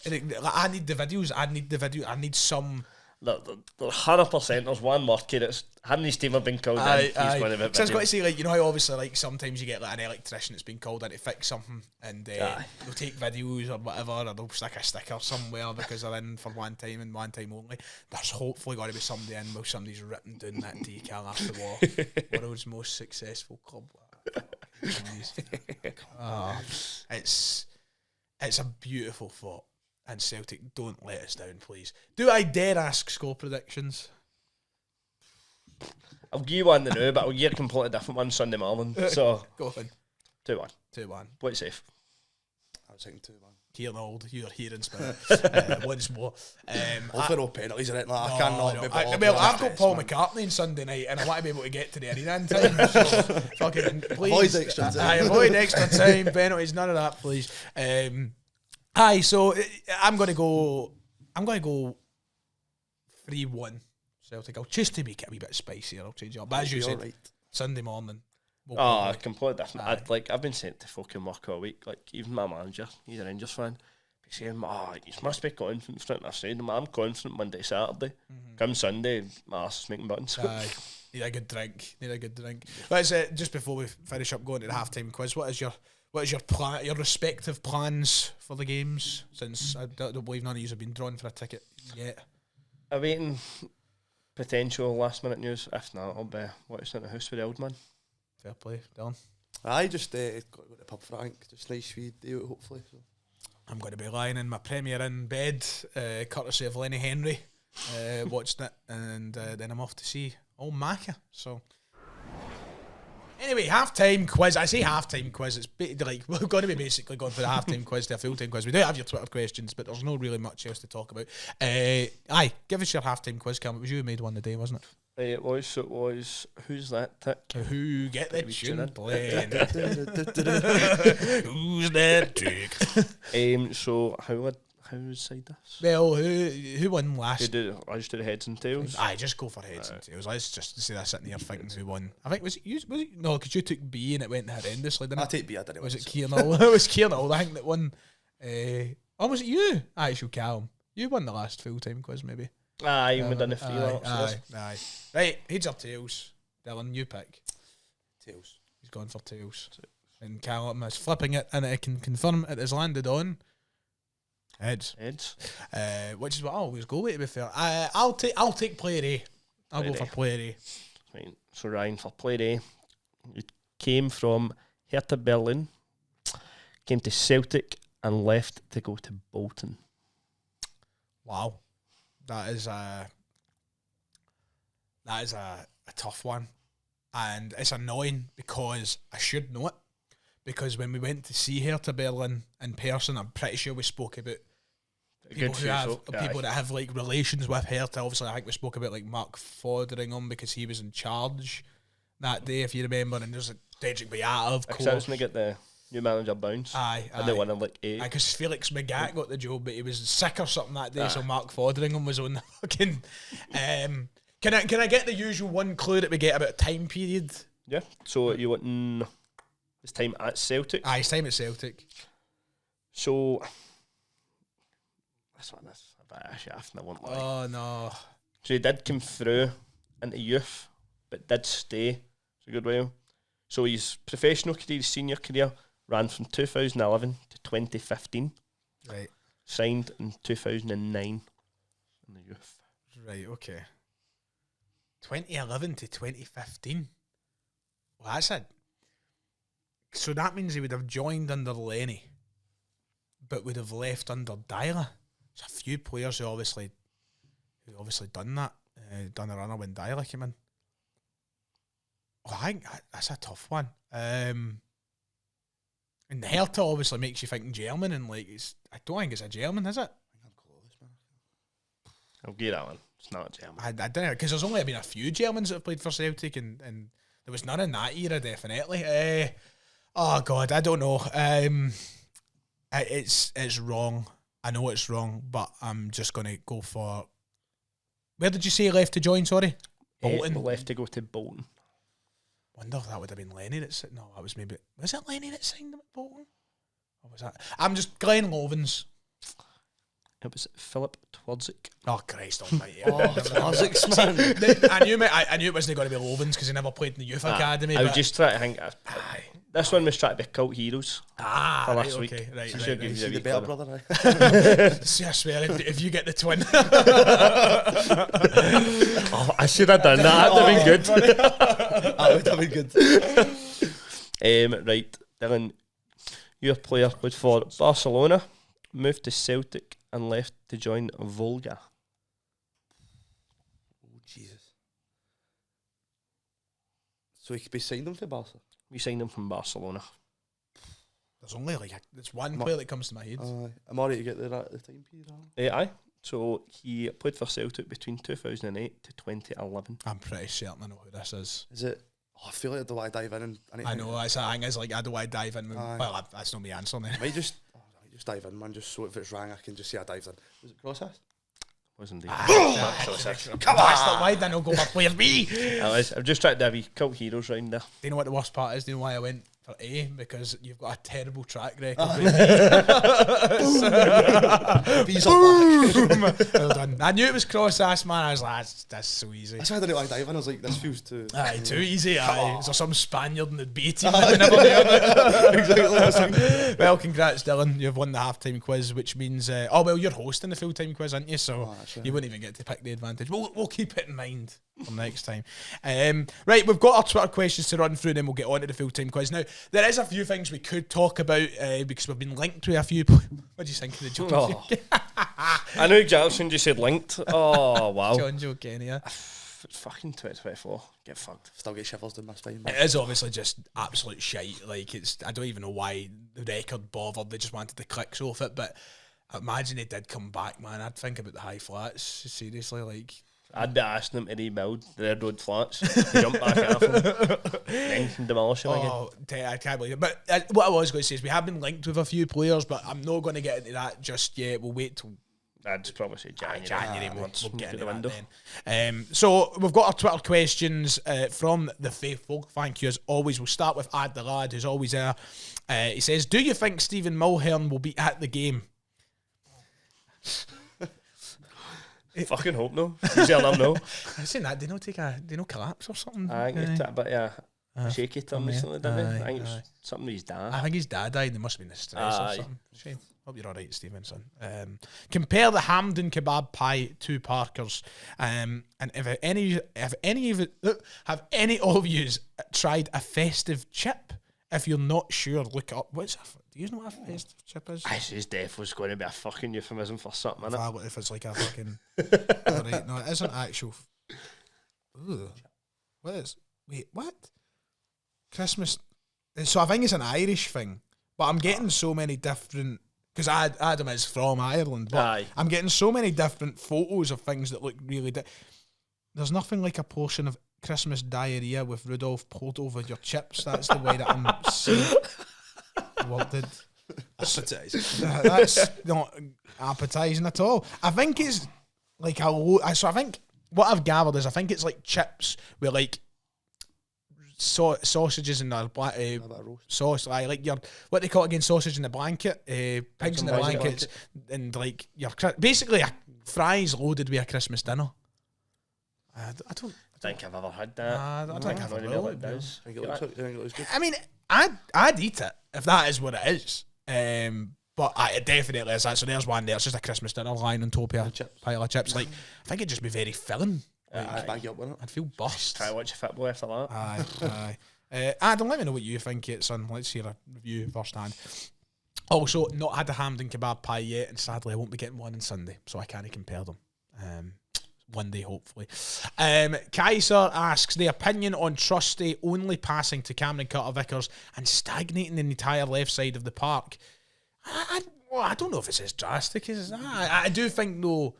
I need the videos. I need some. They're 100%. There's one market. It's how many team have been called in. He's going to be. So I was going to say, like, you know how obviously, like, sometimes you get like an electrician that's been called in to fix something, and they'll take videos or whatever, or they'll stick a sticker somewhere because they're in for one time and one time only. There's hopefully going to be somebody in while somebody's written down that decal after the war. World's most successful club. It's a beautiful thought. And Celtic, don't let us down, please. Do I dare ask score predictions? I'll give you one now, but I'll give you a completely different one Sunday morning. So Go on. 2-1. 2-1. Play it safe. I was thinking 2-1. Kieran Old, you're here in spirit. Once more. Hopefully no penalties or anything like that. I cannot be bothered. Well, I've got Paul McCartney on Sunday night, and I want to be able to get to the arena in time. So, fucking please. Avoid extra time. Avoid extra time, penalties, none of that, please. So I'm going to go 3-1 Celtic. I'll just to make it a wee bit spicier. I'll change it up. But as you said, right. Sunday morning. Completely different. I've been sent to fucking work all week. Like, even my manager, he's a Rangers fan. He's saying, you must be confident for it. And I said, I'm confident Monday, Saturday. Come Sunday, my arse is making buttons. Need a good drink. But just before we finish up going to the halftime quiz, what is your plan? Your respective plans for the games? Since I don't believe none of you have been drawn for a ticket yet. I'm waiting potential last minute news. If not, I'll be watching at the house with the old man. Fair play, Dylan. I just got to go to the pub for a drink. Just nice sweet day out, hopefully. So. I'm going to be lying in my Premier in bed, courtesy of Lenny Henry, watching it, and then I'm off to see old Macca. So. Anyway, halftime quiz. I say halftime quiz. It's like we're going to be basically going from the halftime quiz to a full-time quiz. We do have your Twitter questions, but there's no really much else to talk about. Give us your halftime quiz, Cam. It was you who made one today, wasn't it? It was. Who's that tick? Who get the tune playing? Who's that tick? So how's side this? Well, who won last? I just did heads and tails. Just go for heads and tails. Let's just say that sitting here thinking who won. I think was it you? No, because you took B and it went horrendously. Didn't it? I take B. I didn't. Was it Kieran Old? It was Kieran Old, I think, that won. Was it you? Actually, Callum, you won the last full time quiz, maybe. You were done the 3 laps. Aye. Right, heads or tails? Dylan, you pick. Tails. He's gone for tails. And Callum is flipping it, and I can confirm it has landed on heads. Which is what I always go with, to be fair. I'll take player A. I'll go for player A. Right. So Ryan, for player A, you came from Hertha Berlin, came to Celtic, and left to go to Bolton. Wow. That is a tough one, and it's annoying because I should know it. Because when we went to see Hertha Berlin in person, I'm pretty sure we spoke about people that have like relations with Hertha. Obviously, I think we spoke about like Mark Fotheringham because he was in charge that day, if you remember. And there's a Dedrick Beata, of course. I was going to get the new manager bounce. And they won in like 8. Because Felix Magath got the job, but he was sick or something that day, so Mark Fotheringham was on the fucking. Can I get the usual one clue that we get about time period? Yeah. So you want his time at Celtic? His time at Celtic. So this one is a bit of a shaft, I won't lie. Oh no. So he did come through into youth, but did stay for a good while. So his professional career, his senior career, ran from 2011 to 2015. Right. Signed in 2009 in the youth. Right, okay. 2011 to 2015. Well, that's it. So that means he would have joined under Lenny, but would have left under Dyla. There's a few players who obviously done that. Done a runner when Dyla came in. Well, I think that's a tough one. And Hertha obviously makes you think German, and like I don't think it's a German, is it? I'll give that one. It's not German. I don't know, because there's only been a few Germans that have played for Celtic, and there was none in that era, definitely. Oh God, I don't know. It's wrong. I know it's wrong, but I'm just going to go for. Where did you say he left to join? Sorry, Bolton. Left to go to Bolton. Wonder if that would have been Lenny that signed. No, that was maybe. Was it Lenny that signed him at Bolton? Or was that? I'm just Glenn Lovins. It was Philip Twardzik. Oh Christ Almighty! Twardzik, man. I knew it wasn't going to be Lovins because he never played in the youth academy. I was just trying to think. This one was trying to be cult heroes. For Right, last okay, week. right. So give you a The wee better clue. brother, See, I swear, if you get the twin, Oh, I should have done that. That'd have been good. That would have been good. Right, Dylan, your player played for Barcelona, moved to Celtic, and left to join Volga. Oh, Jesus. So he could be signed him for Barca? We signed him from Barcelona. there's only there's one player that comes to my head. I'm alright to get there at the time period. Aye. So he played for Celtic between 2008 to 2011. I'm pretty certain I know who this is. Is it? Oh, I feel like I don't want to dive in. And I know, that's the thing, is like, I don't want to dive in. Aye. Well, that's not my answer then. I might just dive in, man. Just so if it's wrong, I can just say I dived in. Was it Crosshass? Was indeed. Come on! Why did I not go back with me? I've just tried to have cult heroes round there. Do you know what the worst part is? Do you know why I went for A? Because you've got a terrible track record. Bees are back. Well done. I knew it was cross-ass, man. I was like, that's so easy. That's why I didn't want to dive in. I was like, this feels too... Aye, too easy. Aye. Is there some Spaniard in the B team that we never knew about? Exactly. Well, congrats, Dylan. You've won the half-time quiz, which means... you're hosting the full-time quiz, aren't you? So you wouldn't even get to pick the advantage. We'll keep it in mind for next time. Right, we've got our Twitter questions to run through, and then we'll get on to the full-time quiz. Now, there is a few things we could talk about because we've been linked to a few... What do you think of the joke? Oh. I know Jackson just said linked. Oh, wow. John Joe Kenny, yeah. It's fucking 2024. Get fucked. Still get shivers down my spine. It is obviously just absolute shite. Like, I don't even know why the record bothered. They just wanted the clicks off it. But imagine they did come back, man. I'd think about the high flats. Seriously, like... I'd be asking them to rebuild the Red Road Flats, jump back after them, then demolish them again. Oh, I can't believe it. But what I was going to say is we have been linked with a few players, but I'm not going to get into that just yet. We'll wait till I'd probably say January. We'll get into the window. that then. So we've got our Twitter questions from the faithful. Thank you as always. We'll start with Ad the Lad, who's always there. He says, do you think Stephen Mulhern will be at the game? Fucking hope no. You tell them no. I was saying that, did they not collapse or something? I think it's a bit shaky turn recently, didn't he? I think aye. it's something with his dad. I think his dad died. There must have been a stress or Aye. something. Shame. Hope you're all right, Stevenson. Compare the Hampden kebab pie to Parker's, and have any of you tried a festive chip? If you're not sure, look up. Do you know what a festive chip is? His death was going to be a fucking euphemism for something, innit? If it's like a fucking... Alright, no, it isn't actual... Ooh. What is... Wait, what? Christmas... So I think it's an Irish thing, but I'm getting so many different... Because Adam is from Ireland, but Aye. I'm getting so many different photos of things that look really... There's nothing like a portion of Christmas diarrhea with Rudolph poured over your chips. That's the way that I'm seeing worded. That's not appetising at all. I think it's like so I think what I've gathered is I think it's like chips with like sausages in the sauce. I like your what they call it again, sausage in the blanket, pigs in the blankets, and like your basically fries loaded with a Christmas dinner. I don't I think I've ever had that. I don't think I've know ever what it will. does. I think it looks good. I mean, I'd eat it if that is what it is. But it definitely is that. So there's one there. It's just a Christmas dinner lying on top of a pile of chips. Like, I think it'd just be very filling. I'd bag you up with it. I'd feel burst. Try to watch a football after that. Aye. Adam, let me know what you think it, son. Let's hear a review firsthand. Also, not had a Hamden kebab pie yet, and sadly I won't be getting one on Sunday, so I can't compare them. One day, hopefully. Kaiser asks the opinion on Trusty only passing to Cameron Carter-Vickers and stagnating the entire left side of the park. I don't know if it's as drastic as that. I do think, though,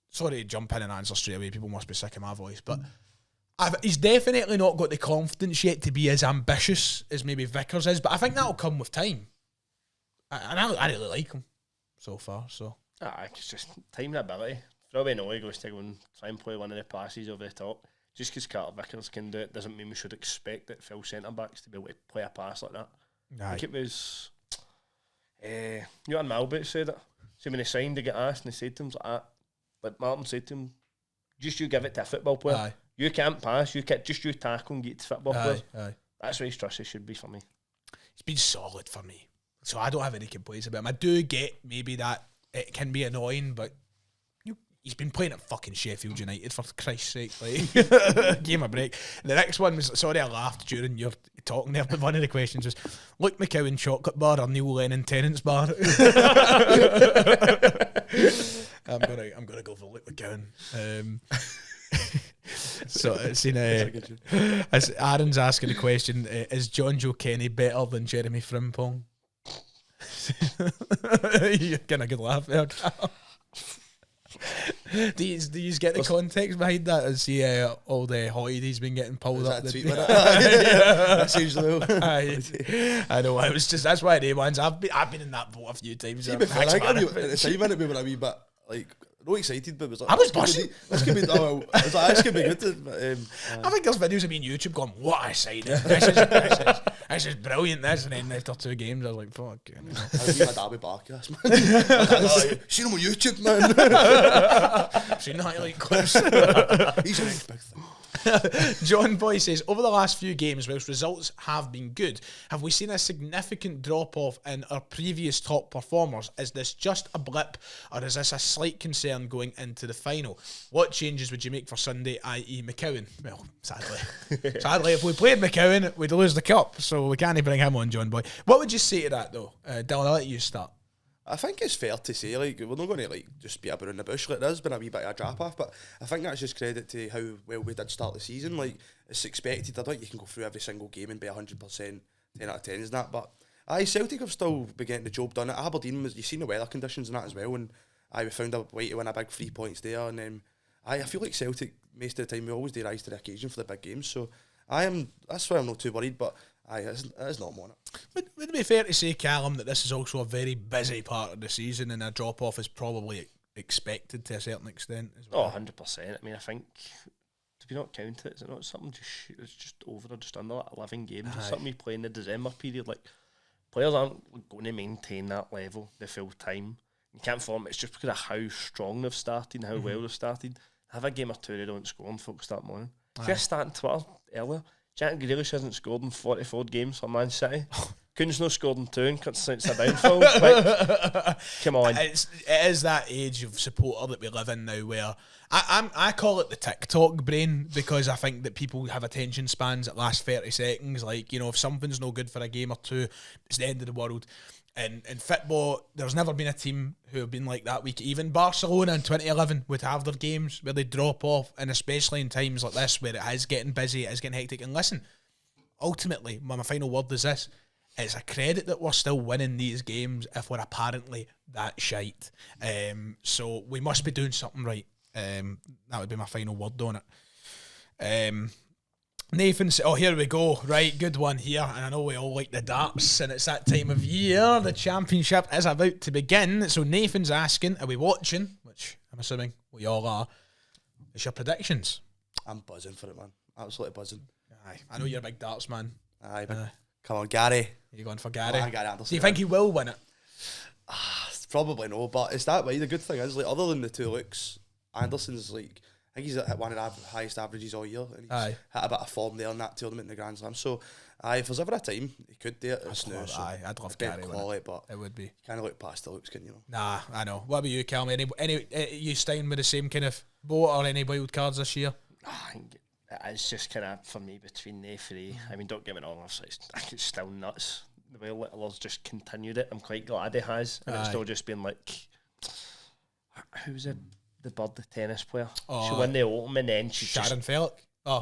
sorry to jump in and answer straight away, people must be sick of my voice, but he's definitely not got the confidence yet to be as ambitious as maybe Vickers is, but I think that'll come with time. And I really like him so far, so. It's just time and ability. Probably know he goes to go and try and play one of the passes over the top. Just because Carter Vickers can do it doesn't mean we should expect that full centre-backs to be able to play a pass like that. I think it was Johan Malbert said it. So when he signed to get asked and he said to him like that, but Martin said to him, just you give it to a football player. Aye. You can't pass, you tackle and get to football players. Aye. That's where his trust should be for me. He's been solid for me. So I don't have any complaints about him. I do get maybe that it can be annoying, but he's been playing at fucking Sheffield United, for Christ's sake. Like, give him a break. The next one was, sorry I laughed during your talking there, but one of the questions was, Luke McCowan chocolate bar or Neil Lennon Tennant's bar? I'm gonna go for Luke McCowan. So it's in as Aaron's asking the question, is John Joe Kenny better than Jeremy Frimpong? You're getting a good laugh there. Do you get the context behind that? Is he all the Hoyd he's been getting pulled up? That's usually. I know. I was just that's why day ones. I've been in that boat a few times. At the time, we were a wee bit like not excited, but it was like I was buzzing. This could be. This could be good. I think there's videos of me on YouTube going, "What I say? This is brilliant." This, and then after 2 games, I was like, "Fuck." I was my Derby Barkas, man. Seen him on YouTube, man. Seen the highlight clips. He's an ex big thing. John Boy says, over the last few games, whilst results have been good, have we seen a significant drop-off in our previous top performers? Is this just a blip, or is this a slight concern going into the final? What changes would you make for Sunday, i.e. McCowan? Well, sadly, if we played McCowan, we'd lose the cup, so we can't bring him on, John Boy. What would you say to that, though? Dylan, I'll let you start. I think it's fair to say, like, we're not going to, like, just be about in the bush. Like, there's been a wee bit of a drop-off, but I think that's just credit to how well we did start the season. Like, it's expected. I don't think you can go through every single game and be 100%, 10 out of 10 and that, but Celtic have still been getting the job done. At Aberdeen, you've seen the weather conditions and that as well, and we found a way to win a big 3 points there, and I feel like Celtic, most of the time, we always do rise to the occasion for the big games, so that's why I'm not too worried, but it is not on it. Would it be fair to say, Callum, that this is also a very busy part of the season and a drop-off is probably expected to a certain extent as well? 100%. I mean, I think, did we not count it? Is it not something it's just over or just under like 11 games? It's something we play in the December period. Like, players aren't going to maintain that level the full time. You can't form it. It's just because of how strong they've started and how well they've started. Have a game or two they don't score and folks start moaning. Just starting Twitter earlier. Jack Grealish hasn't scored in 44 games for Man City. Kuhn's not scored in 2 and it's a downfall. Like, come on. It is that age of supporter that we live in now where I call it the TikTok brain, because I think that people have attention spans that last 30 seconds. Like, you know, if something's no good for a game or two, it's the end of the world. And in football, there's never been a team who have been like that week. Even Barcelona in 2011 would have their games where they drop off, and especially in times like this where it is getting busy, it is getting hectic. And listen, ultimately, my final word is this. It's a credit that we're still winning these games if we're apparently that shite. So we must be doing something right. That would be my final word on it. Nathan said, here we go, right, good one here, and I know we all like the darts, and it's that time of year, the championship is about to begin, so Nathan's asking, are we watching, which I'm assuming we all are, what's your predictions? I'm buzzing for it, man, absolutely buzzing. Aye, I know you're a big darts man. Aye, but come on, Gary. Are you going for Gary? Gary Anderson. Do you think he will win it? Probably no, but it's that way. The good thing is, like, other than the 2 looks, Anderson's like, think he's at one of the highest averages all year. And he's hit a bit of form there in that tournament in the Grand Slam. So, if there's ever a time he could do it, it's now. So I'd love Gary quality, but it would be. Kind of look past the looks, can you know? Nah, I know. What about you, Calum? Any you staying with the same kind of boat or any wild cards this year? I think it's just kind of for me between the three. I mean, don't get me wrong, I think it's still nuts the way Littler's just continued it. I'm quite glad he has, and it's still just been like, who's the bird, the tennis player? She won the Open and then she Sharon Sellik.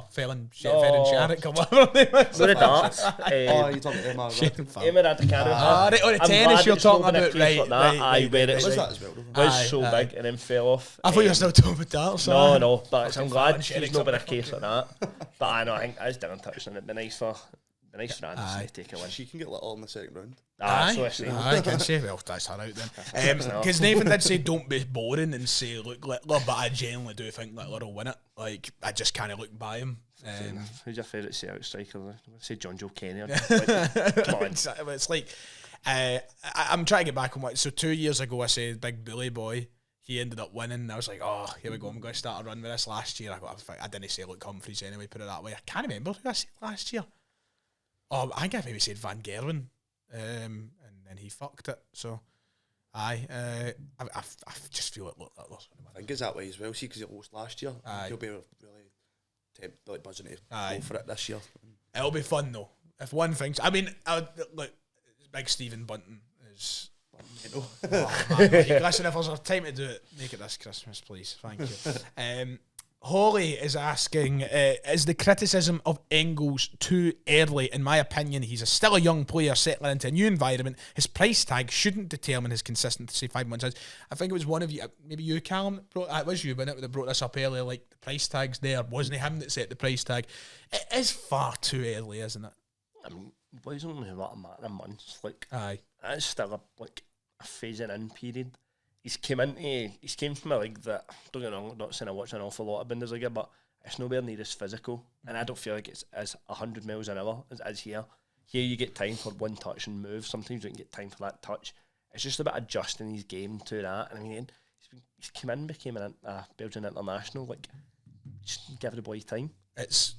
Felon No. Sharon, come on. With the darts. You're talking to Emma Raducanu. Emma Raducanu. Right, on the tennis you're talking about, right? Aye, where it's Was like, that as well? was so big and then fell off. I thought you were still talking about darts. No, but I'm glad Fucking there's not been a case like that. But I know, I think as Dylan touched on it, it'd be nice for Anderson to take a win. She can get Little in the second round. So I say. I can say, well, that's her out then. Because Nathan did say don't be boring and say look Littler, but I genuinely do think Littler will win it. Like, I just kind look by him. Who's your favourite Celtic striker? I say John Joe Kenny. Come on. It's like, I'm trying to get back on what. So 2 years ago, I said Big Bully Boy. He ended up winning. And I was like, oh, here we go. I'm going to start a run with this. Last year, I didn't say Luke Humphries anyway, put it that way. I can't remember who I said last year. Oh, I think I maybe said Van Gerwen. And then he fucked it. So, I just feel like Littler's. I think it's that way as well. See, because he lost last year. He'll be really buzzing to go for it this year. It'll be fun though. If one thinks, I mean, look, Big Stephen Bunton is. Oh, man, listen, if there's a time to do it, make it this Christmas, please. Thank you. Holly is asking, is the criticism of Engels too early? In my opinion, he's still a young player settling into a new environment. His price tag shouldn't determine his consistency 5 months out. I think it was one of you, maybe you, Callum, it was you, wasn't it, that brought this up earlier, like the price tag's there. Wasn't it him that set the price tag? It is far too early, isn't it? I mean, boys only about a matter of months. Like, Aye. It's still a phasing in period. He's came from a league that, don't get me wrong, I'm not saying I watch an awful lot of Bundesliga, but it's nowhere near as physical, and I don't feel like it's as 100 miles an hour as here. Here you get time for one touch and move. Sometimes you don't get time for that touch. It's just about adjusting his game to that. And I mean, he's come in, became a Belgian international. Like, just give the boy time. It's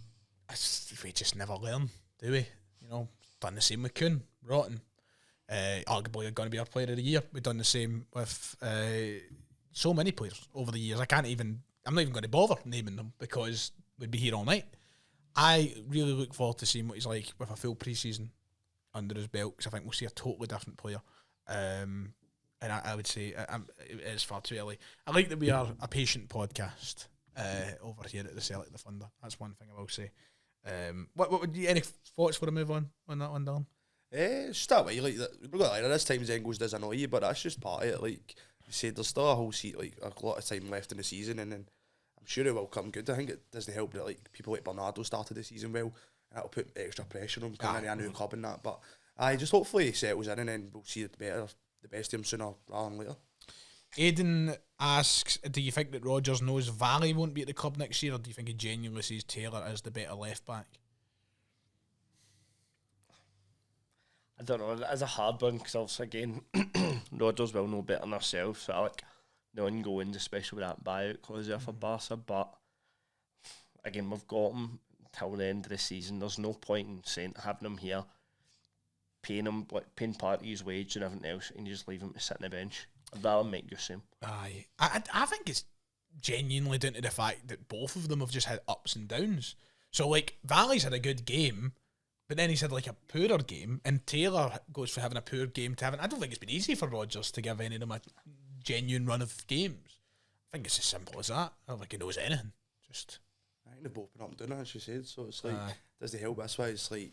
we just never learn, do we? You know, done the same with Kuhn, Rotten. Arguably going to be our player of the year. We've done the same with so many players over the years. I'm not even going to bother naming them because we'd be here all night. I really look forward to seeing what he's like with a full pre-season under his belt, because I think we'll see a totally different player. And I would say it is far too early. I like that we are a patient podcast over here at the Select the Thunder. That's one thing I will say. What would you, any thoughts for a move on that one, Dylan? It's just that way. Like, this times Engels does annoy you, but that's just part of it. Like you said, there's still a whole a lot of time left in the season, and then I'm sure it will come good. I think it doesn't help that like people like Bernardo started the season well, and that'll put extra pressure on him coming in a new club and that. But just hopefully he settles in, and then we'll see the best of him sooner rather than later. Aidan asks, do you think that Rodgers knows Valley won't be at the club next year, or do you think he genuinely sees Taylor as the better left back? I don't know, it's a hard one because obviously again, Rodgers will know better than ourselves. So I like the ongoings, especially with that buyout clause there for Barca. But again, we've got him till the end of the season. There's no point in having him here, paying him paying part of his wage and everything else, and you just leave him to sit on the bench. I'd rather make use of him. Aye, I think it's genuinely down to the fact that both of them have just had ups and downs. So like Valley's had a good game, but then he's had like a poorer game, and Taylor goes from having a poor game to having. I don't think it's been easy for Rodgers to give any of them a genuine run of games. I think it's as simple as that. I don't think he knows anything. Just I think they've both been up and down, as you said. So it's like does it help? That's why it's like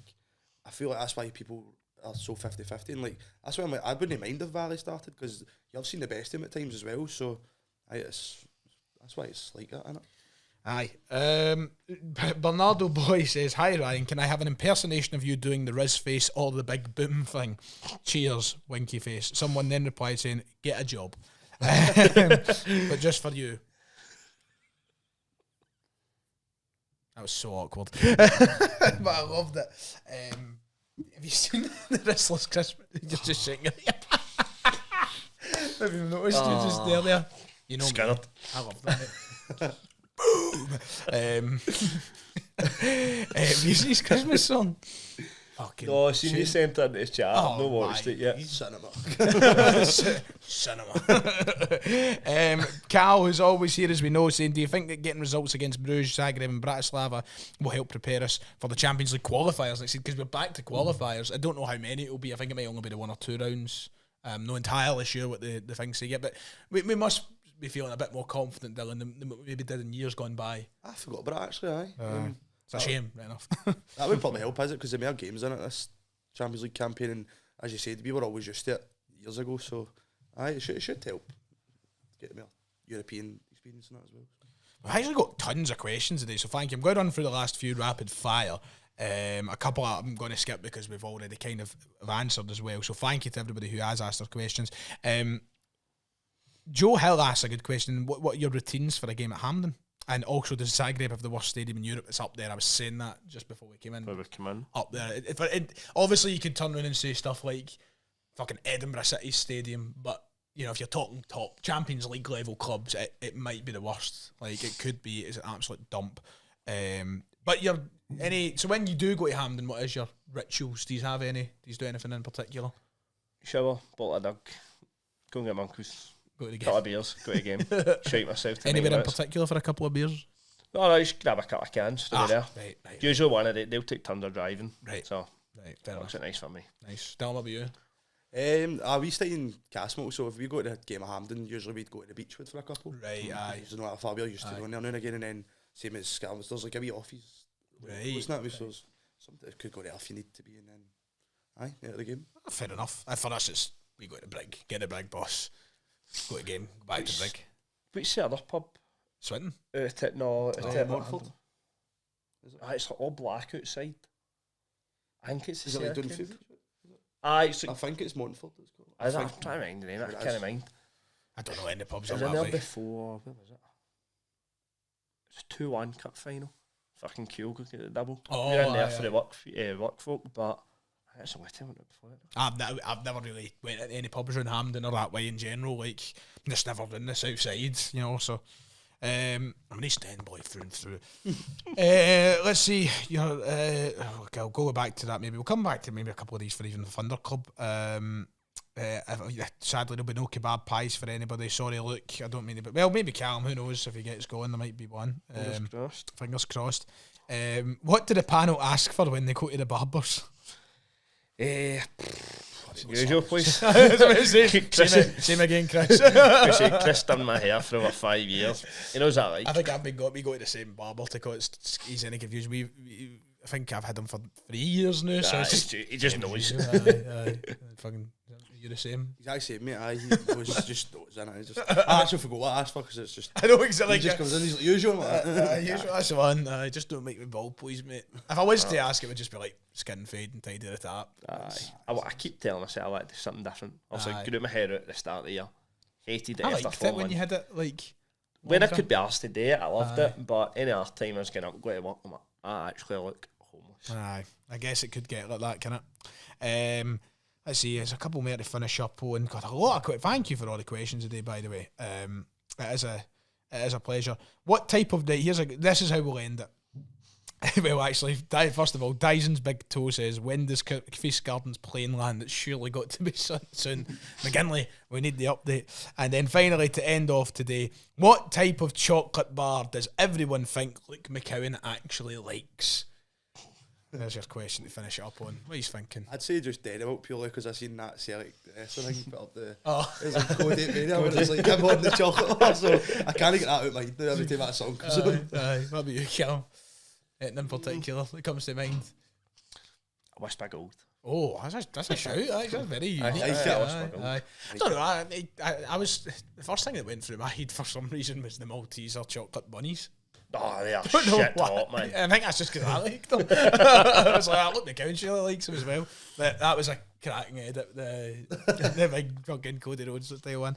I feel like that's why people are so 50-50, and like that's why I'm like I wouldn't mind if Valley started, because you've seen the best of him at times as well. So that's why it's like that, isn't it? Aye. Bernardo Boy says, hi Ryan, can I have an impersonation of you doing the Riz face or the big boom thing? Cheers, winky face. Someone then replied saying, get a job. But just for you. That was so awkward. But I loved it. Have you seen the Wrestlers Christmas? You're just shaking your head. Have you noticed you just there? You know Scared. me. I love that. You see his Christmas song? Fucking No, I seen you sent it in the chat. I've not watched it yet. Cinema. Cal, who's always here as we know, saying, do you think that getting results against Bruges, Zagreb and Bratislava will help prepare us for the Champions League qualifiers next season? Because we're back to qualifiers. I don't know how many it will be. I think it might only be the 1 or 2 rounds. I'm not entirely sure what the things say yet, but we must be feeling a bit more confident, Dylan, than we maybe did in years gone by. I forgot about it, actually, aye. It's a shame, right enough. That would probably help, is it? Because there are more games in it, this Champions League campaign, and as you said, we were always used to it years ago, so aye, it should help get more European experience in that as well. We've actually got tons of questions today, so thank you. I'm going to run through the last few rapid fire. A couple I'm going to skip because we've already kind of answered as well, so thank you to everybody who has asked their questions. Joe Hill asked a good question. What are your routines for a game at Hampden? And also, does Zagreb have the worst stadium in Europe? It's up there. I was saying that just before we came in. Up there. Obviously, you could turn around and say stuff like fucking Edinburgh City Stadium, but you know, if you're talking top Champions League level clubs, it might be the worst. Like, it could be. It's an absolute dump. But so when you do go to Hampden, what is your rituals? Do you have any? Do you do anything in particular? Shower, bottle of dog, go and get my uncle's. Go to the game. Couple of beers, go to the game, shake myself to Anywhere in particular for a couple of beers? No, just grab a couple of cans, stay there. Right. Usually one of they'll take turns of driving. Right. So, fair makes it nice for me. Nice. Tell me about you. We stay in Castlemilk, so if we go to the game of Hampden, usually we'd go to the Beechwood for a couple. Right, aye. There's no far we used to go in there now and again, and then same as Scotland, there's like a wee office. Right. Wasn't it? So something could go there if you need to be, and then out of the game. Fair enough. For us, it's we go to the Brig, get the Brig boss, go to the game, go back to the Brig. What's the other pub? Swinton? Montford. It's all black outside. I think it's Is it like Dunfury? I think it's Montford. It's called. I'm trying to mind the name. I can't mind. I don't know any pubs. I was in there before. Where was it? It was 2-1 cup final. Fucking cool. Go get the double. We were in there for the work folk, but that's a way I went before it. I've never really went to any pubs around Hampden or that way in general. Like, just never been the south side, you know. So, I'm an East End boy through and through. Let's see. I'll go back to that. Maybe we'll come back to maybe a couple of these for even the Thunder Club. Sadly, there'll be no kebab pies for anybody. Sorry, Luke. I don't mean it, but maybe Callum. Who knows if he gets going? There might be one. Fingers crossed. What do the panel ask for when they go to the barbers? Usual place. Same again, Chris. Chris done my hair for over 5 years. He knows that, like. I think we go to the same barber because he's any confused. I think I've had him for 3 years now. So he just knows. Fucking, you're the same. He's actually mate. He was just noticing it. I actually forgot what I asked for because it's just. I know exactly. He just comes in. He's like usual. Usual. That's the one. Just don't make me bald, please, mate. If I was to ask, it would just be like skin fade and tidy the top. I keep telling myself I want to do something different. I was like, grew my hair out at the start of the year. Hated it. I liked it when you had it like. When I could be asked to do it, I loved it. But any other time I was getting up, going to work, I'm like, I actually look homeless. Aye, I guess it could get like that, can it? Let's see, there's a couple more to finish up on. Got a lot of thank you for all the questions today, by the way. It is a pleasure. What type of day? This is how we'll end it. Well, actually, first of all, Dyson's Big Toe says, when does Feast Gardens plane land? It's surely got to be soon. McGinley, we need the update. And then finally, to end off today, what type of chocolate bar does everyone think Luke McCowan actually likes? There's your question to finish it up on. What are you thinking? I'd say just Dairy Milk purely because I've seen that Sellik thing put up the. It's like Code 8 Mania where it's like I'm on the chocolate bar, so I can't get that out of my head now every time that song comes on. What about you, Cal? Anything in particular that comes to mind? Whisper Gold. Oh, that's a shout. That's very unique. I don't know. I was the first thing that went through my head for some reason was the Malteser chocolate bunnies. Oh, they are shit hot, man. I think that's just because I liked them. I was like, I look, the couch really likes them as well. But that was a cracking edit, the big fucking Cody Rhodes style one.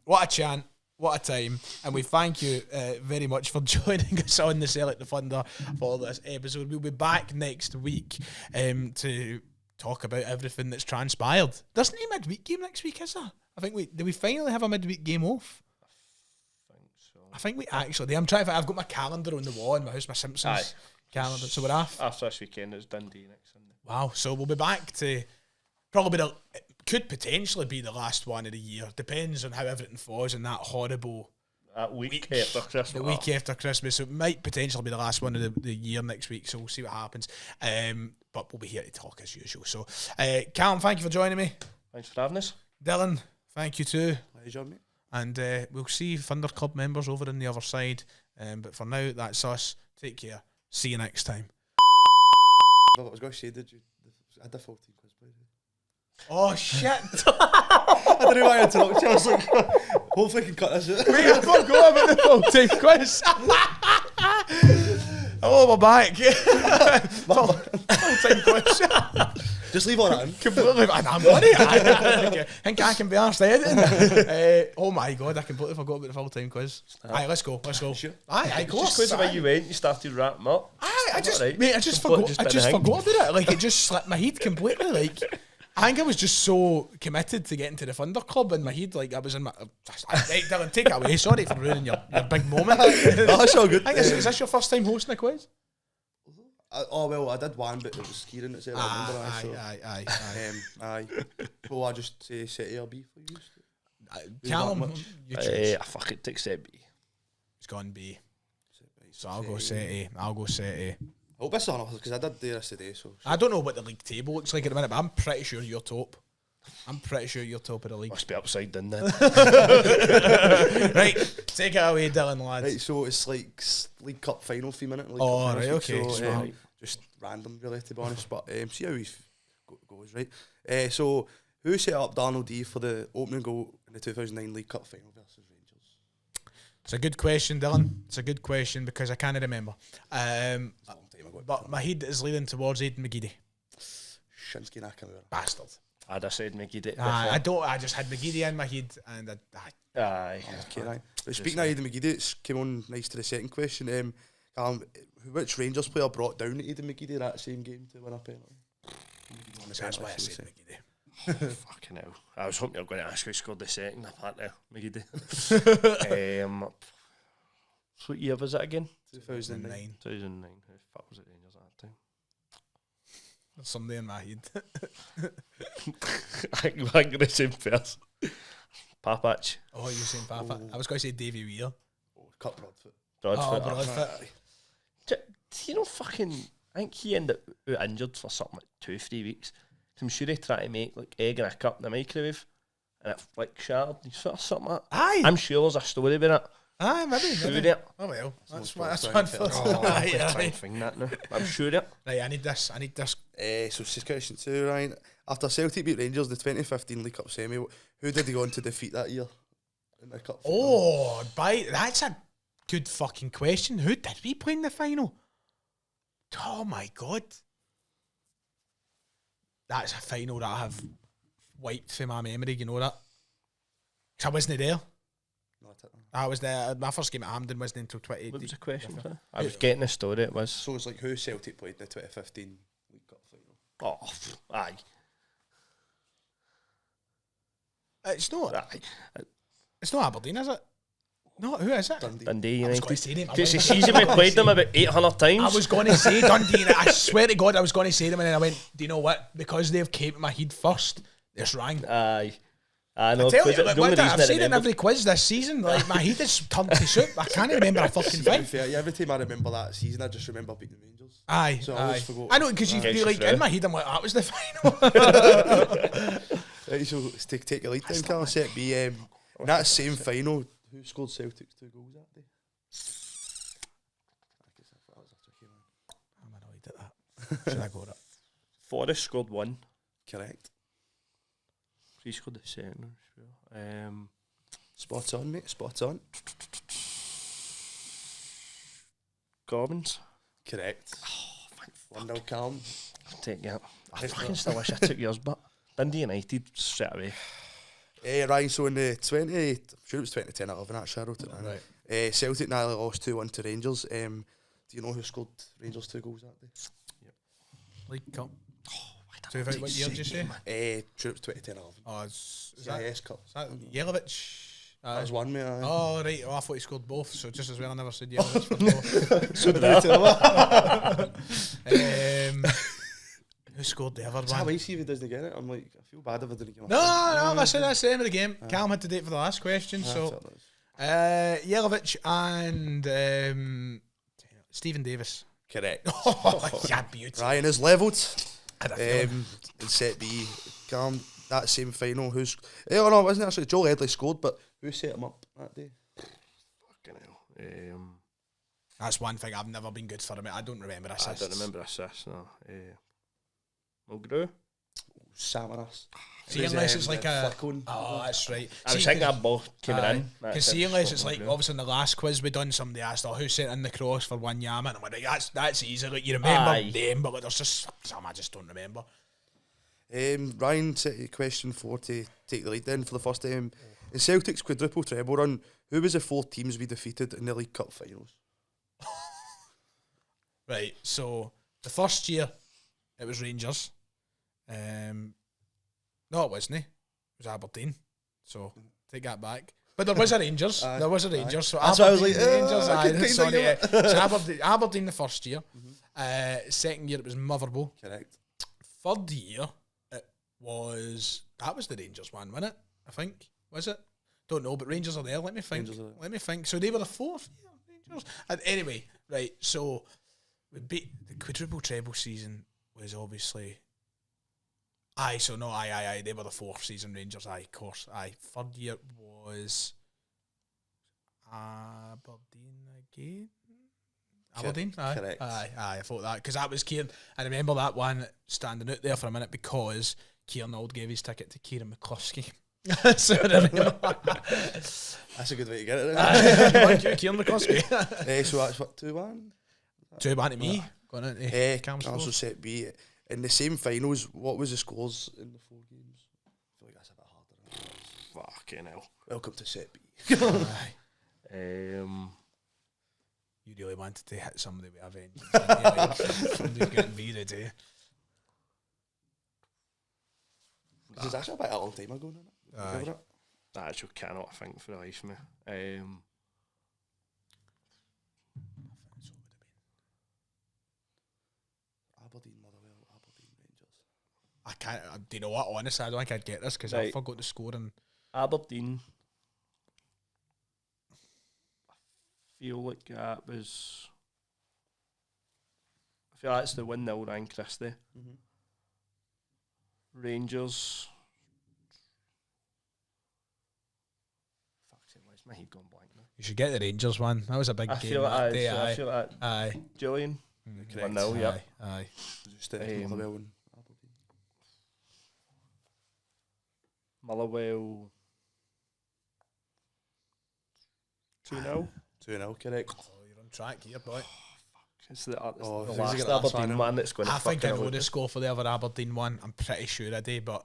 What a chant. What a time. And we thank you very much for joining us on the Sellik the Thunder for this episode. We'll be back next week to talk about everything that's transpired. There's no midweek game next week, is there? I think do we finally have a midweek game off? I think so. I think we actually do. I'm trying to think, I've got my calendar on the wall in my house, my Simpsons calendar. So we're off. After this weekend, it's Dundee next Sunday. Wow. So we'll be back to probably could potentially be the last one of the year. Depends on how everything falls in that horrible That week after Christmas. The week after Christmas. So it might potentially be the last one of the year next week. So we'll see what happens. But we'll be here to talk as usual. So Callum, thank you for joining me. Thanks for having us. Dylan, thank you too. Pleasure, mate. And we'll see Thunder Club members over on the other side. But for now, that's us. Take care. See you next time. Well, I was going to say, I had a full team quiz, please. Oh, shit. I didn't know why I interrupted you. I was like, hopefully I can cut this out. Wait, I forgot about the full team quiz. Oh, we're back. Full time quiz. Just leave all that in. Completely. I'm on it. I think I can be arsed editing. Oh my god, I completely forgot about the full time quiz. Aye, let's go. Sure. Aye, of course. Just because the way you went, you started wrapping up. I just Alright. mate, I just Completely forgot. I just just didn't forgot about it. Like it just slipped my head completely. Like I think I was just so committed to getting to the Thunder Club in my head. Like I was in my. Right, Dylan, take it away. Sorry for ruining your big moment. Oh, that's all good. I think is this your first time hosting a quiz? Well, I did one, but it was Kieran that said I remember. Aye. Well, I just say set A or B for you. Callum, you choose. I fucking take set B. It's gone B. So I'll go set A. I'll go set A. I hope it's enough because I did do this today. So I don't know what the league table looks like at the minute, but I'm pretty sure you're top. I'm pretty sure you're top of the league. Must be upside down then. Right, take it away, Dylan, lads. right, so it's like League Cup final 3 minute. League Oh, Cup right, final, okay, So, smart. just random, really, to be honest. But see how he goes, right? So who set up Darnell D for the opening goal in the 2009 League Cup final versus Rangers? It's a good question, Dylan. It's a good question because I can't remember. It's a long time ago. But my head is leaning towards Aidan McGeady. Shinsky Nakamura. Bastard. I'd have said McGee. I just had McGeady in my head and Aye. Okay, right. But speaking of Aidan McGeady, it's came on nice to the second question. Which Rangers player brought down Aidan McGeady that same game to win a penalty? that's why I said McGeady. Fucking hell. I was hoping you were going to ask who scored the second, apparently. McGee. So what year was it again? 2009. 2009. Who the fuck was it Rangers at that time? There's somebody in my head. I'm going to say first. Papach. Oh, you're saying Papa? I was going to say Davy Weir. Cut Broadfoot. Broadfoot. Broadfoot. Do you know fucking... I think he ended up injured for something like 2-3 weeks. I'm sure he tried to make like egg in a cup in the microwave and it like shattered his foot or something like that. Aye. I'm sure there's a story about it. Aye, maybe. Sure maybe. it. Oh well, that's one one for- for. Oh, Aye, I'm trying aye. to find that now. I'm sure it. Right, I need this. So this is question 2, Ryan. After Celtic beat Rangers in the 2015 League Cup semi, who did they go on to defeat that year in the cup final? Oh, that's a good fucking question. Who did we play in the final? Oh my god. That's a final that I have wiped from my memory, you know that? 'Cause I wasn't there. No, I don't know. I was there. My first game at Hampden wasn't until What was 2018. the question? Sorry? I was getting the story. It was. So it's like who Celtic played in the 2015 League Cup final? Oh, aye. It's not. Aye. It's not Aberdeen, is it? No, who is it? Dundee. Dundee I was United. going to say them. It's a season we played them about 800 times. I was going to say Dundee. I swear to God, I was going to say them, and then I went, "Do you know what? Because they've came to my head first, it's rang." Aye. I know. I tell you, The like, only reason I've I seen it in remembered- every quiz this season. Like my head is turned to soup. I can't remember a fucking To be thing. fair, every time I remember that season, I just remember beating the Rangers. Aye, So I aye. always forgot. I know because Gets you like you in through. my head. I'm like, that was the final. Right, so let's take your lead then, Carl. Set B. In that same final, who scored Celtic's 2 goals that day? I'm annoyed at that. Should I go up? Forrest scored 1. Correct. He scored the second. I'm sure. Spot on, mate. Spot on. Gorbins. Correct. 1-0 calm. I'll take it. I fucking still wish I took yours, but Dundee United straight away. Ryan, so in the 20, I'm sure it was 2010-11 actually, I wrote it down. Right. Celtic nearly lost 2-1 to Rangers. Do you know who scored Rangers 2 goals that day? League Cup. What year did you say? Sure it was 2010-11. Oh, is CIS Cup. that Yelovich? That was one, mate. Aye. Oh, right. Oh, I thought he scored both, so just as well I never said Yelovich for both. So did I. Who scored the other That's how one? I see if he doesn't get it. I'm like, I feel bad if I didn't get my No, that's the end of the game. Callum had to date for the last question, so Yelovich and Stephen Davis. Correct. Oh, yeah, beautiful. Ryan is levelled. Had a feeling. In set B, Callum, that same final, who's... Oh no, it wasn't actually. Joel Edley scored, but who set him up that day? Fucking hell. That's one thing I've never been good for him. I don't remember assists. I don't remember assists, no. Mulgrew? Samaras. See, unless it's like a... Flickone. Oh, that's right. I was thinking that ball came in. Because see, unless it's like, obviously in the last quiz we done, somebody asked, who sent in the cross for Wanyama? And I'm like, that's easy. Like, you remember them, but like, there's just some I just don't remember. Ryan set a question 4 to take the lead then for the first time. In Celtic's quadruple treble run, who was the 4 teams we defeated in the League Cup finals? Right, so the first year it was Rangers. No, it wasn't. It was Aberdeen. So take that back. But there was a Rangers. There was a Rangers. So That's why I was like, Rangers. I could kinda Sorry, get so Aberdeen the first year. Second year it was Motherwell. Correct. Third year it was the Rangers one, wasn't it? I think. Was it? Don't know, but Rangers are there. Let me think. Let me think. So they were the fourth year Rangers. And anyway, right. So we beat the quadruple treble season was obviously. Aye, they were the fourth season Rangers, of course. Third year was Aberdeen again. Aberdeen, correct. I thought that, because that was Kieran. I remember that one standing out there for a minute because Kieran Auld gave his ticket to Kieran McCluskey. So I remember. That's a good way to get it. Thank you, Kieran McCluskey. So that's what, 2-1? 2-1 to me. Going into Cam's also score. set B. In the same finals, what was the scores in the 4 games? I feel like that's a bit harder. Fucking hell. Welcome to set B. You really wanted to hit somebody with a vengeance. Somebody's getting beat today. This is actually about a long time ago now. Aye. I actually cannot think for the life of me. Aberdeen, Motherwell, Aberdeen, Rangers. I can't. Do you know what? Honestly, I don't think I'd get this because I Right. forgot the score. And Aberdeen. I feel like that was. I feel that's the 1-0 Ryan Christie. Rangers. Fuck's sake, why's my head gone blank now? you should get the Rangers one. That was a big I game feel that like day. I feel like Aye. Julian. Correct. 1-0, yeah. Aye. Just Motherwell and Aberdeen. Motherwell. 2-0. 2-0, correct. Oh, you're on track here, boy. It's the who's last gonna get last Aberdeen one? one that's going to I think I know fucking the score for the other Aberdeen one. I'm pretty sure I do, but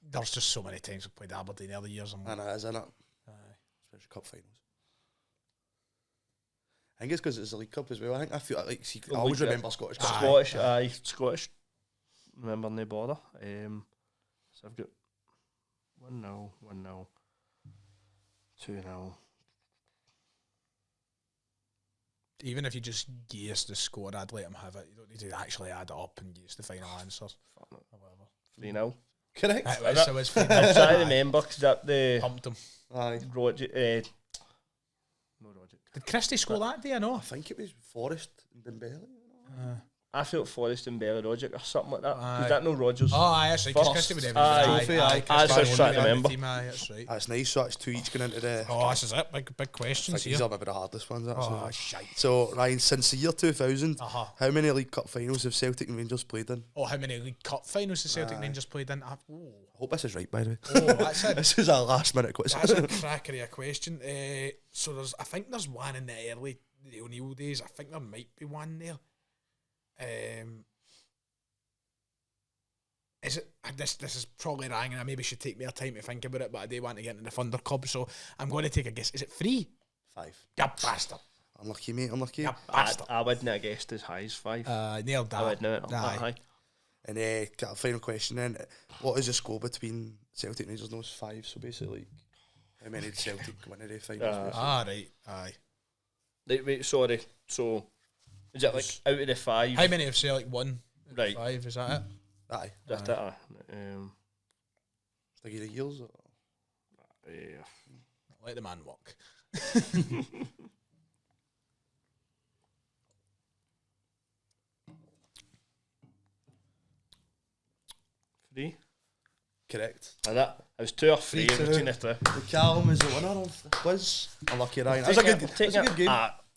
there's just so many times we played Aberdeen the other years. I'm I like, know it is, isn't it? aye. Especially cup finals. I think it's because it's a League Cup as well. I feel like see, I always League Cup. remember Scottish Cup. Scottish. Remember no bother. So I've got 1-0, 1-0, 2-0. Even if you just guess the score, I'd let him have it. You don't need to actually add it up and guess the final answers. Fuck no. 3-0. Correct. It was I'm trying to remember because that the pumped him. Aye. Roger. No Roger. Did Christie score that day or no? I think it was Forest and Dembele. I felt Forest and Belly Roger or something like that. Aye. Was that no Rogers? Oh, aye, that's right. 'Cause First. Christie would have Aye. Trophy, aye. I was just trying to remember. That's right. That's nice. So that's 2 each going into the. Oh, this is it. Big I questions think these here. are maybe the hardest ones. Actually. Oh, shite. So Ryan, since the year 2000, Uh-huh. how many League Cup finals have Celtic and Rangers played in? Oh, how many League Cup finals the Celtic Rangers played in? Oh, I hope this is right, by the way. that's it. This is a last minute quiz. That's a crackery of question. So I think there's one in the O'Neill days. I think there might be one there. Is it? This is probably wrong, and I maybe should take more time to think about it. But I do want to get into the Thunder Club, so I'm going to take a guess. Is it 3? 5. You bastard! Unlucky, mate. Unlucky. You bastard! I wouldn't have guessed as high as 5. Nailed that. I wouldn't have that Aye. high. And got a final question then. What is the score between Celtic and Rangers? No, it's 5. So basically, How many did Celtic win the finals? Right, aye. Wait, sorry. So, is it like out of the 5? How many have Sellik won? Right. 5, is that it? Aye. That's it. Like the years. Yeah. Let the man walk. 3. Correct. That I was 2 or 3 3-2. between the two. The Callum is the winner of the quiz. Unlucky Ryan. That was a good game.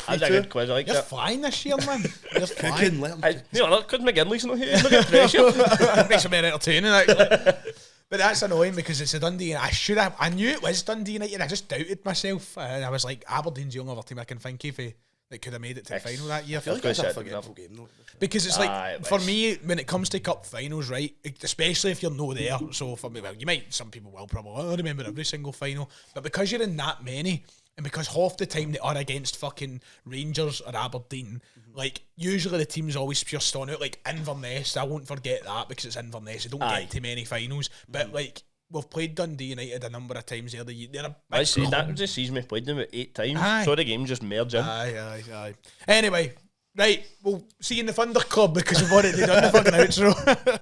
That's a good quiz. I like You're that. flying this year, man. You're flying. Cooking, let him Look, couldn't McGinley's not here. Look at pressure. Makes it more entertaining, actually. But that's annoying because it's a Dundee. I knew it was Dundee United. I just doubted myself. I was like, Aberdeen's the only other team I can think of that could have made it to the final that year. I feel like that's a forgettable game though. Because it's like, for me, when it comes to cup finals, right, especially if you're not there, so for me, well, some people will probably, I remember every single final, but because you're in that many, and because half the time they are against fucking Rangers or Aberdeen, like, usually the team's always just on out, like Inverness, I won't forget that because it's Inverness, they don't get to many finals, but like, we've played Dundee United a number of times there. They're a I see that was the season we played them about 8 times. Aye. So the game just merged in. Aye. Anyway, right, we'll see you in the Thunder Club because we've already done the fucking outro.